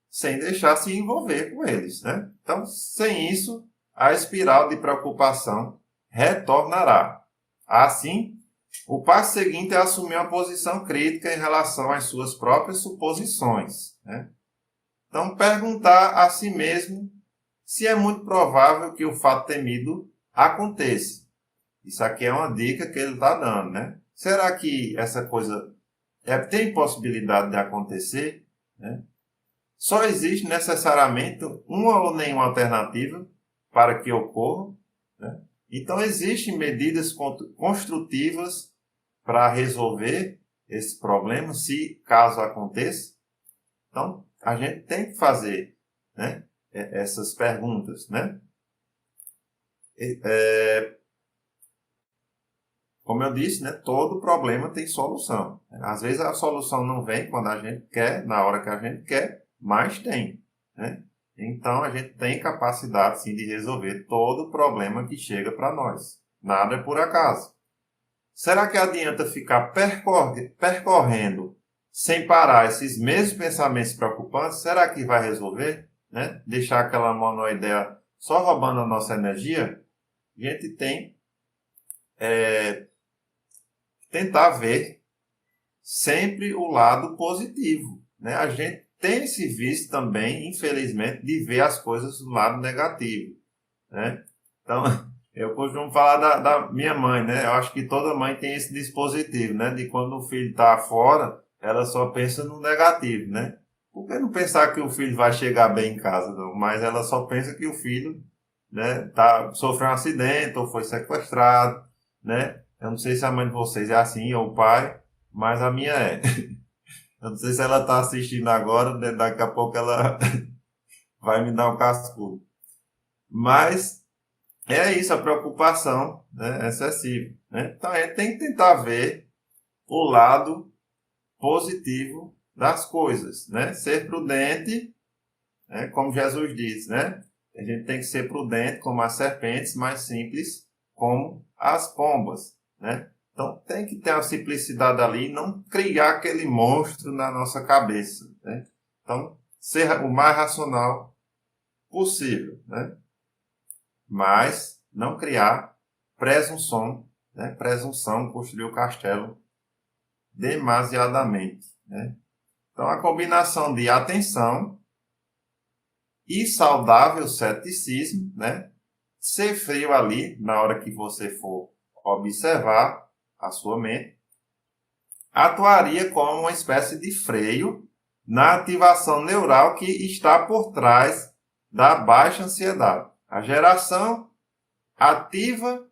sem deixar se envolver com eles, né? Então, sem isso, a espiral de preocupação retornará. Assim, o passo seguinte é assumir uma posição crítica em relação às suas próprias suposições, né? Então, perguntar a si mesmo se é muito provável que o fato temido aconteça. Isso aqui é uma dica que ele está dando, né? Será que essa coisa tem possibilidade de acontecer? né? Só existe necessariamente uma ou nenhuma alternativa para que ocorra, né? Então, existem medidas construtivas para resolver esse problema, se caso aconteça. Então, a gente tem que fazer, né, essas perguntas, né? Como eu disse, né, todo problema tem solução. Às vezes a solução não vem quando a gente quer, na hora que a gente quer, mas tem, né? Então, a gente tem capacidade, sim, de resolver todo problema que chega para nós. Nada é por acaso. Será que adianta ficar percorrendo sem parar esses mesmos pensamentos preocupantes? Será que vai resolver, né? Deixar aquela monoideia só roubando a nossa energia? A gente tem tentar ver sempre o lado positivo, né? A gente tem se visto também, infelizmente, de ver as coisas do lado negativo, né? Então, eu costumo falar da minha mãe, né? Eu acho que toda mãe tem esse dispositivo, né? De quando o filho está fora, ela só pensa no negativo, né? Por que não pensar que o filho vai chegar bem em casa, não? Mas ela só pensa que o filho, né, sofreu um acidente ou foi sequestrado, né? Eu não sei se a mãe de vocês é assim, ou o pai, mas a minha é. Eu não sei se ela está assistindo agora, né? Daqui a pouco ela vai me dar um cascudo. Mas é isso, a preocupação, né, excessiva, né? Então, a gente tem que tentar ver o lado positivo das coisas, né? Ser prudente, né, como Jesus diz, né? A gente tem que ser prudente como as serpentes, mas simples como as pombas, né? Então, tem que ter uma simplicidade ali e não criar aquele monstro na nossa cabeça, né? Então, ser o mais racional possível, né? Mas não criar presunção, né? Presunção, construir o castelo demasiadamente, né? Então, a combinação de atenção e saudável ceticismo, né? Ser frio ali na hora que você for observar a sua mente, atuaria como uma espécie de freio na ativação neural que está por trás da baixa ansiedade. A geração ativa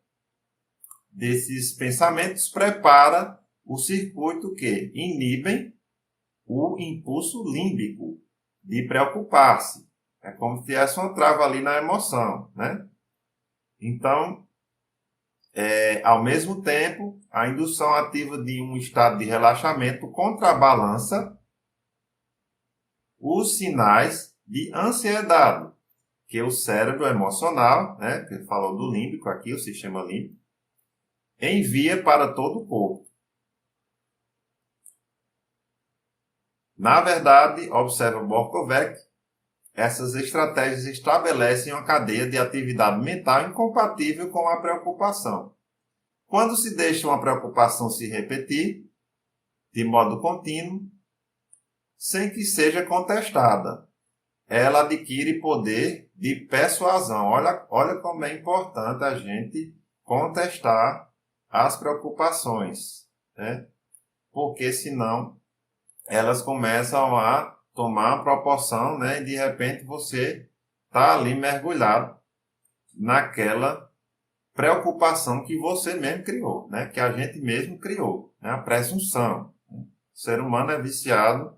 desses pensamentos prepara o circuito que inibem o impulso límbico de preocupar-se. É como se tivesse uma trava ali na emoção, né? Então, ao mesmo tempo, a indução ativa de um estado de relaxamento contrabalança os sinais de ansiedade que o cérebro emocional, né, que ele falou do límbico aqui, o sistema límbico, envia para todo o corpo. Na verdade, observa Borkovec, essas estratégias estabelecem uma cadeia de atividade mental incompatível com a preocupação. Quando se deixa uma preocupação se repetir, de modo contínuo, sem que seja contestada, ela adquire poder de persuasão. Olha como é importante a gente contestar as preocupações, né? Porque senão elas começam a tomar uma proporção, né? E de repente você está ali mergulhado naquela preocupação que você mesmo criou, né? Que a gente mesmo criou, né? A presunção. O ser humano é viciado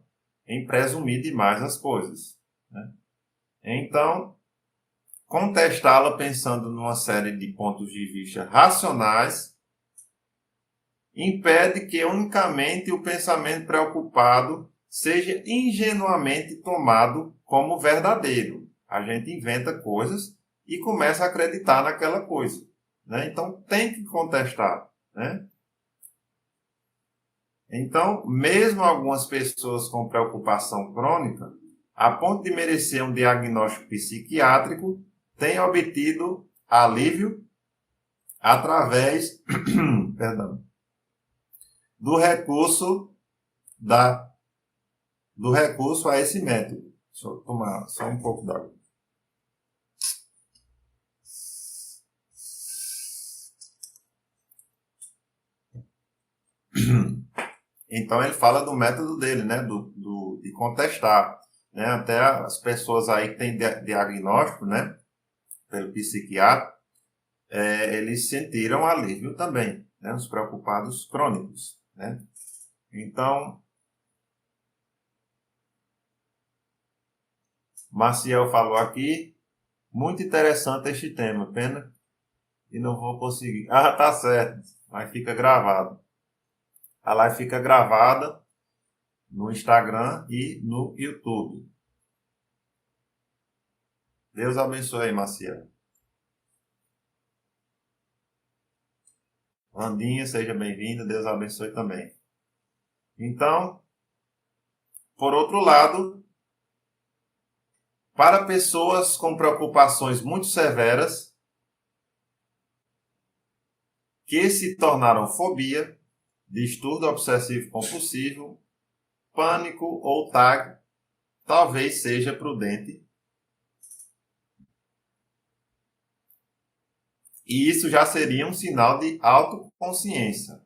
em presumir demais as coisas, né? Então, contestá-la pensando numa série de pontos de vista racionais impede que unicamente o pensamento preocupado seja ingenuamente tomado como verdadeiro. A gente inventa coisas e começa a acreditar naquela coisa, né? Então tem que contestar, né? Então, mesmo algumas pessoas com preocupação crônica, a ponto de merecer um diagnóstico psiquiátrico, têm obtido alívio através perdão, do recurso do recurso a esse método. Deixa eu tomar só um pouco d'água. Então ele fala do método dele, né? De contestar, né? Até as pessoas aí que têm diagnóstico, né? Pelo psiquiatra, eles sentiram alívio também, né? Os preocupados crônicos, né? Então, Maciel falou aqui, muito interessante este tema, pena e não vou conseguir. Ah, tá certo, mas fica gravado. A live fica gravada no Instagram e no YouTube. Deus abençoe aí, Maciel. Andinha, seja bem-vinda, Deus abençoe também. Então, por outro lado, para pessoas com preocupações muito severas, que se tornaram fobia, distúrbio obsessivo compulsivo, pânico ou TAG, talvez seja prudente. E isso já seria um sinal de autoconsciência.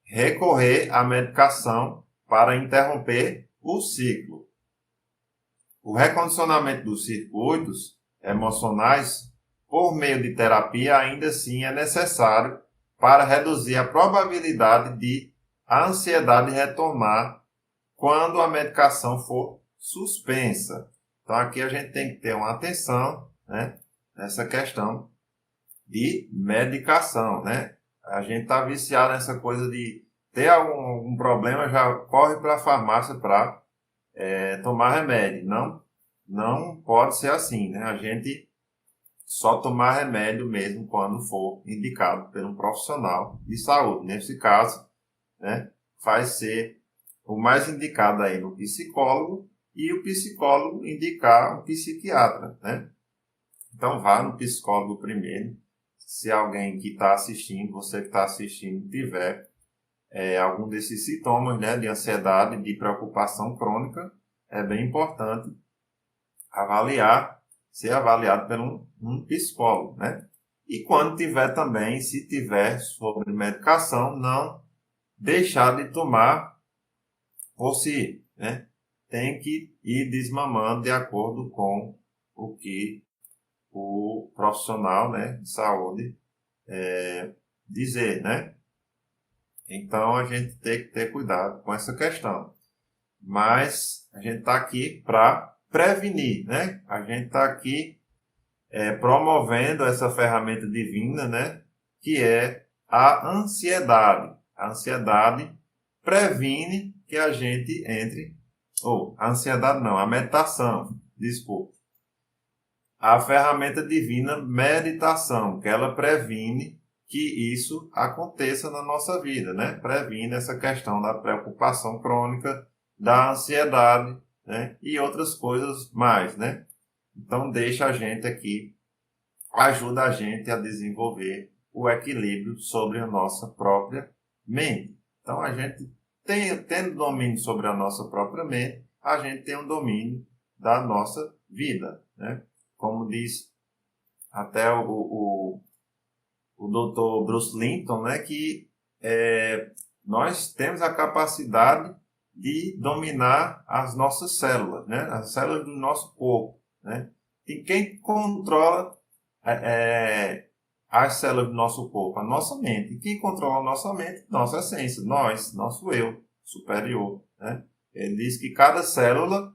Recorrer à medicação para interromper o ciclo. O recondicionamento dos circuitos emocionais por meio de terapia ainda assim é necessário para reduzir a probabilidade de a ansiedade retomar quando a medicação for suspensa. Então aqui a gente tem que ter uma atenção, né, nessa questão de medicação, né? A gente está viciado nessa coisa de ter algum problema, já corre para a farmácia para tomar remédio. Não pode ser assim, né? A gente só tomar remédio mesmo quando for indicado por um profissional de saúde. Nesse caso, né, vai ser o mais indicado aí no psicólogo e o psicólogo indicar um psiquiatra, né? Então vá no psicólogo primeiro. Se alguém que está assistindo, você que está assistindo, tiver algum desses sintomas, né, de ansiedade, de preocupação crônica, é bem importante ser avaliado por um psicólogo, né? E quando tiver também, se tiver sobre medicação, não deixar de tomar por si, né? Tem que ir desmamando de acordo com o que o profissional, né, de saúde dizer, né? Então a gente tem que ter cuidado com essa questão. Mas a gente está aqui para prevenir, né? A gente está aqui promovendo essa ferramenta divina, né? Que é a ansiedade. A ansiedade previne que a gente entre... a ansiedade não, a meditação, desculpa. A ferramenta divina meditação, que ela previne que isso aconteça na nossa vida, né? Previne essa questão da preocupação crônica, da ansiedade, né? E outras coisas mais, né? Então deixa a gente aqui, ajuda a gente a desenvolver o equilíbrio sobre a nossa própria mente. Então a gente tendo domínio sobre a nossa própria mente, a gente tem um domínio da nossa vida, né? Como diz até o Dr. Bruce Linton, né, que nós temos a capacidade de dominar as nossas células, né, as células do nosso corpo, né? E quem controla as células do nosso corpo? A nossa mente. E quem controla a nossa mente? Nossa essência, nosso eu superior, né? Ele diz que cada célula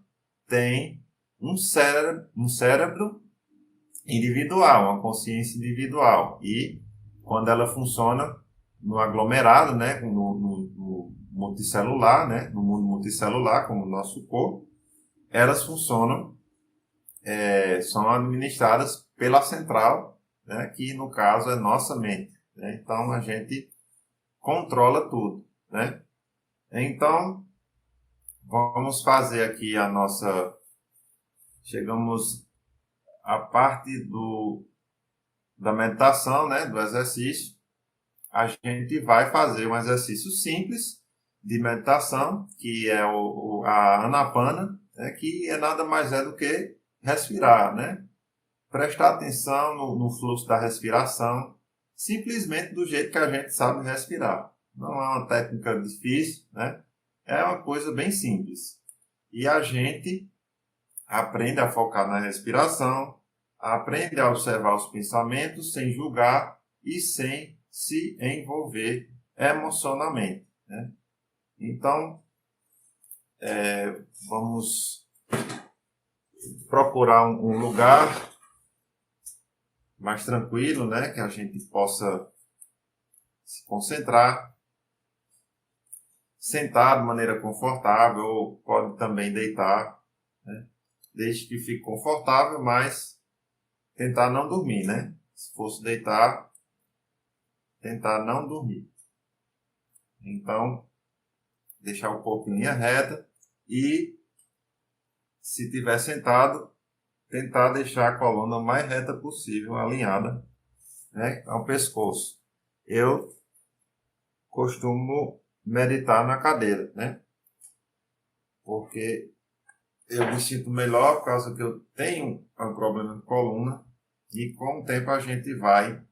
tem um cérebro individual, uma consciência individual. E quando ela funciona no aglomerado, né, no multicelular, né, no mundo multicelular, como o nosso corpo, elas funcionam, são administradas pela central, né, que no caso é nossa mente, né? Então a gente controla tudo, né? Então vamos fazer aqui a nossa... Chegamos à parte da meditação, né, do exercício. A gente vai fazer um exercício simples de meditação, que é a Anapana, né, que nada mais é do que respirar, né? Prestar atenção no fluxo da respiração, simplesmente do jeito que a gente sabe respirar, Não é uma técnica difícil, né? É uma coisa bem simples. E a gente aprende a focar na respiração, aprende a observar os pensamentos sem julgar e sem se envolver emocionalmente, né? Então, vamos procurar um lugar mais tranquilo, né? Que a gente possa se concentrar, sentar de maneira confortável, ou pode também deitar, né? Desde que fique confortável, mas tentar não dormir, né? Se fosse deitar, tentar não dormir. Então, deixar o corpo em linha reta e, se estiver sentado, tentar deixar a coluna mais reta possível, alinhada, né, ao pescoço. Eu costumo meditar na cadeira, né? Porque eu me sinto melhor por causa que eu tenho um problema de coluna e com o tempo a gente vai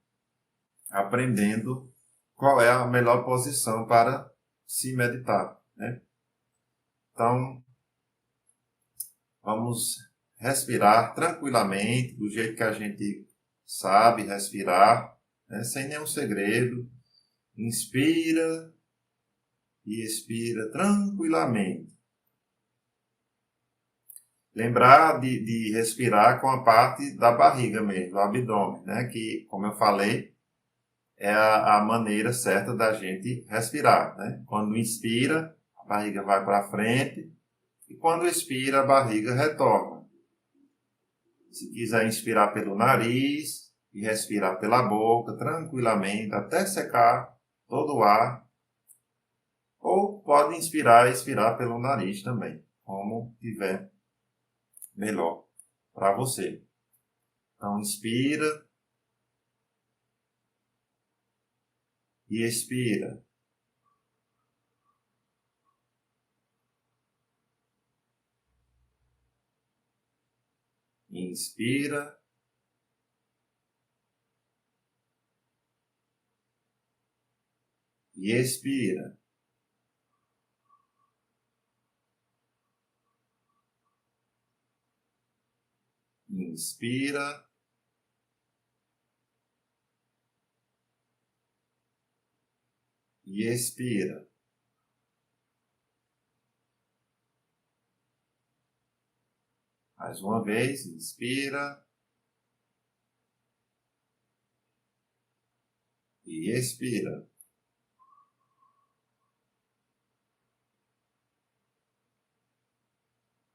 aprendendo qual é a melhor posição para se meditar, né? Então, vamos respirar tranquilamente, do jeito que a gente sabe respirar, né? Sem nenhum segredo. Inspira e expira tranquilamente. Lembrar de respirar com a parte da barriga mesmo, do abdômen, né? Que, como eu falei, é a maneira certa da gente respirar, né? Quando inspira, a barriga vai para frente e quando expira, a barriga retorna. Se quiser inspirar pelo nariz e respirar pela boca tranquilamente até secar todo o ar, ou pode inspirar e expirar pelo nariz também, como tiver melhor para você. Então, inspira e expira. Inspira e expira. Inspira e expira. Mais uma vez, inspira e expira.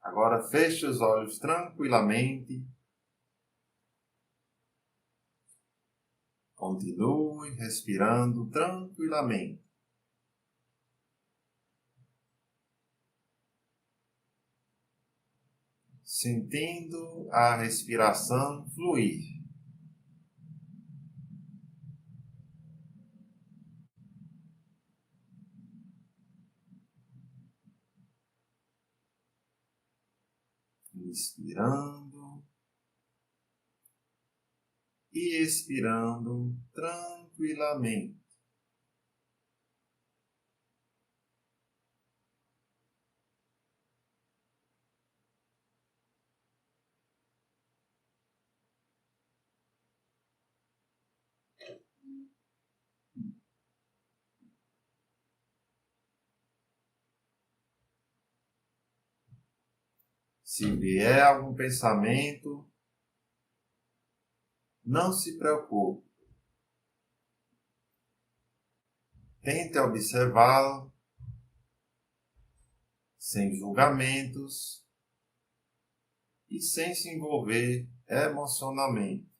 Agora feche os olhos tranquilamente. Continue respirando tranquilamente. Sentindo a respiração fluir. Inspirando e expirando tranquilamente. Se vier algum pensamento, não se preocupe. Tente observá-lo sem julgamentos e sem se envolver emocionalmente.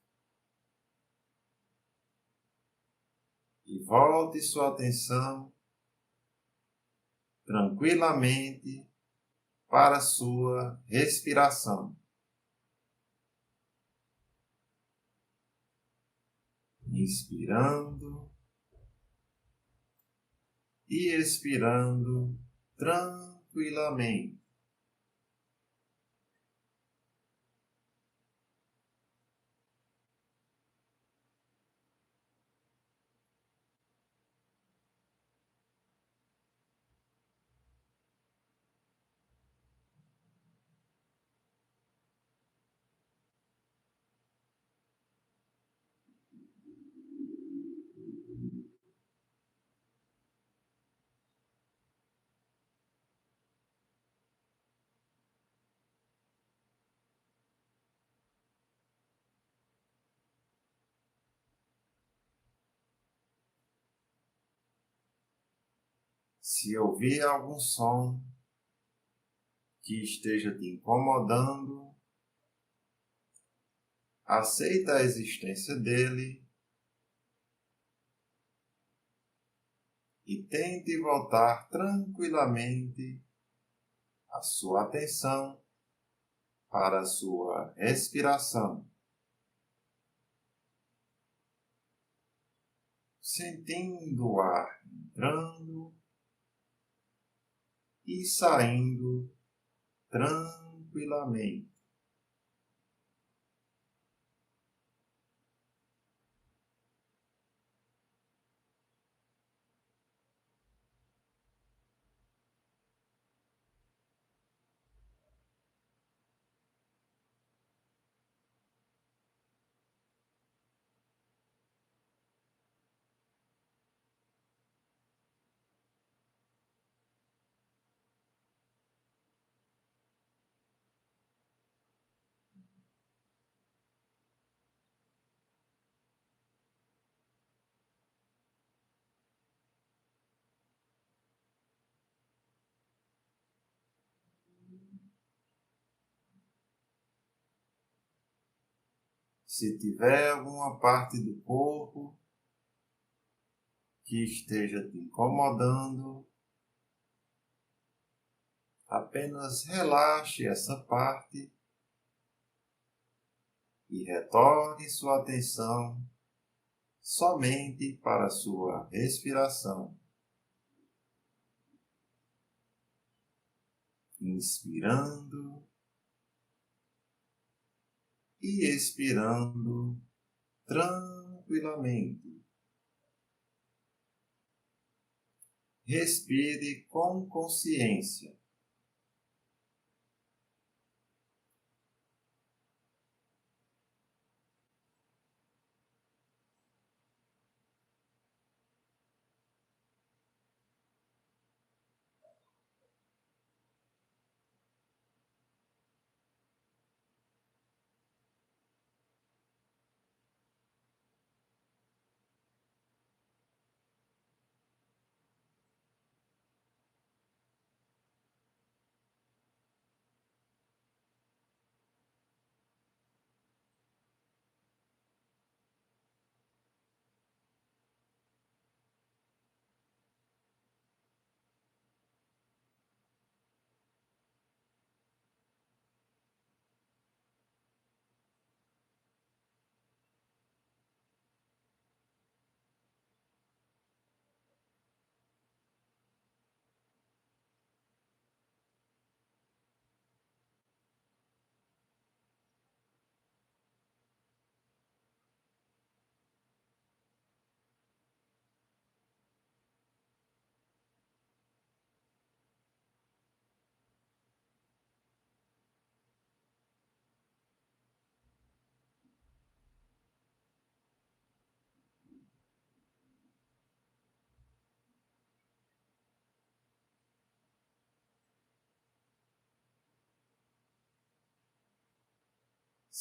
E volte sua atenção tranquilamente para a sua respiração. Inspirando e expirando tranquilamente. Se ouvir algum som que esteja te incomodando, aceita a existência dele e tente voltar tranquilamente a sua atenção para a sua respiração, sentindo o ar entrando e saindo tranquilamente. Se tiver alguma parte do corpo que esteja te incomodando, apenas relaxe essa parte e retorne sua atenção somente para a sua respiração. Inspirando e expirando tranquilamente. Respire com consciência.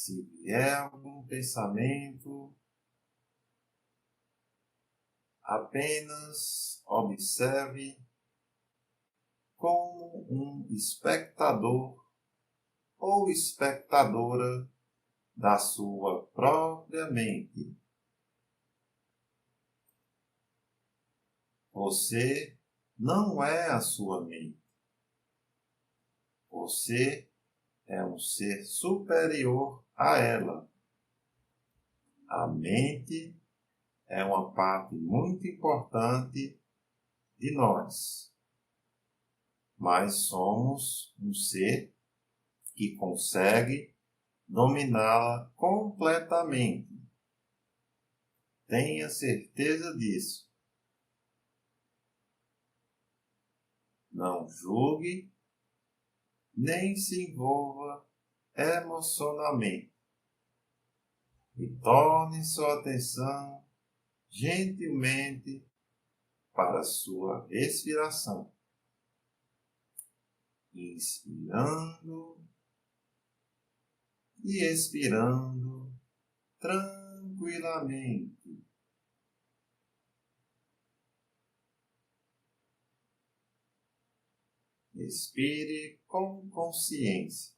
Se vier algum pensamento, apenas observe como um espectador ou espectadora da sua própria mente. Você não é a sua mente. Você é um ser superior a ela. A mente é uma parte muito importante de nós, mas somos um ser que consegue dominá-la completamente. Tenha certeza disso. Não julgue, nem se envolva emocionalmente. E torne sua atenção gentilmente para a sua respiração. Inspirando e expirando tranquilamente. Respire com consciência.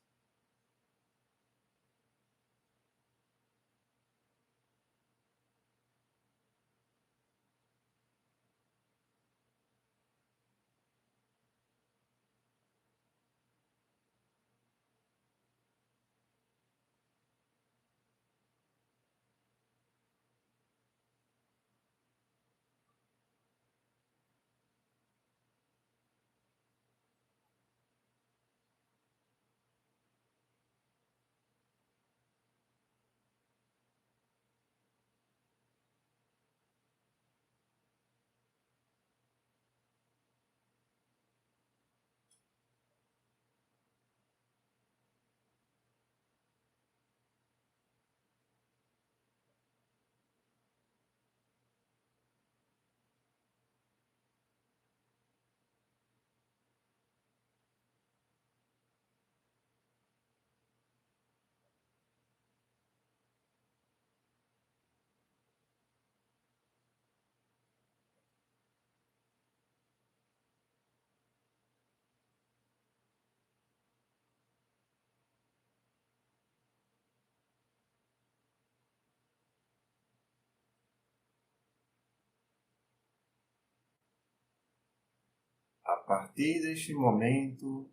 A partir deste momento,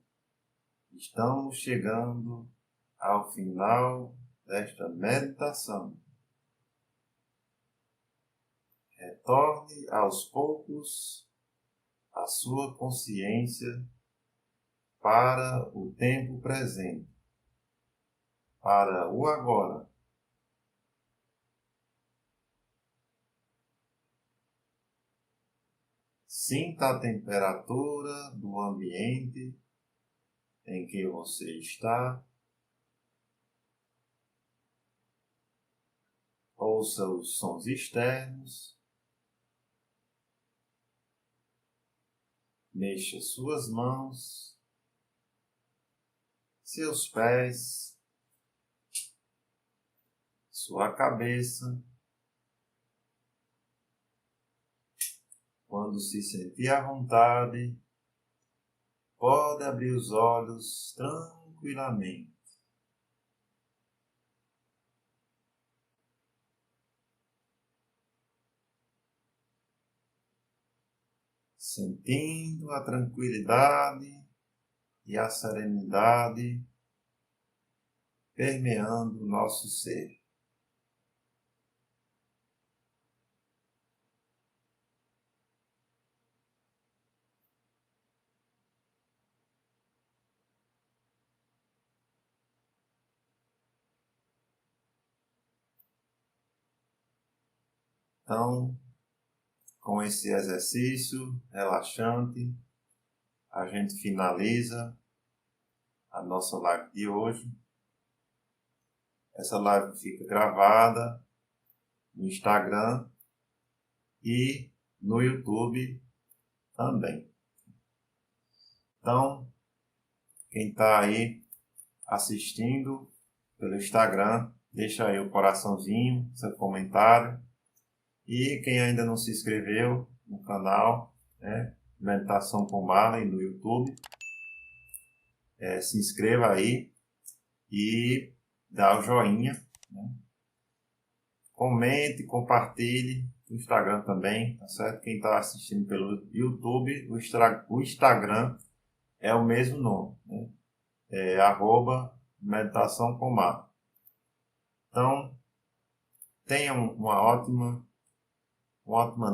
estamos chegando ao final desta meditação. Retorne aos poucos a sua consciência para o tempo presente, para o agora. Sinta a temperatura do ambiente em que você está. Ouça os sons externos. Mexa suas mãos, seus pés, sua cabeça. Quando se sentir à vontade, pode abrir os olhos tranquilamente. Sentindo a tranquilidade e a serenidade permeando o nosso ser. Então, com esse exercício relaxante, a gente finaliza a nossa live de hoje. Essa live fica gravada no Instagram e no YouTube também. Então, quem está aí assistindo pelo Instagram, deixa aí o coraçãozinho, seu comentário. E quem ainda não se inscreveu no canal, né, Meditação com Marley no YouTube, se inscreva aí e dá o joinha, né? Comente, compartilhe no Instagram também, tá certo? Quem está assistindo pelo YouTube, o Instagram é o mesmo nome, né? @meditação com Marley. Então, tenham uma ótima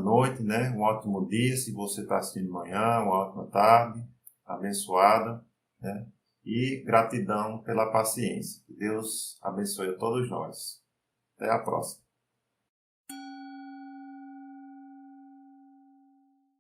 noite, né? Um ótimo dia, se você está assistindo amanhã, uma ótima tarde, abençoada, né? E gratidão pela paciência. Que Deus abençoe a todos nós. Até a próxima.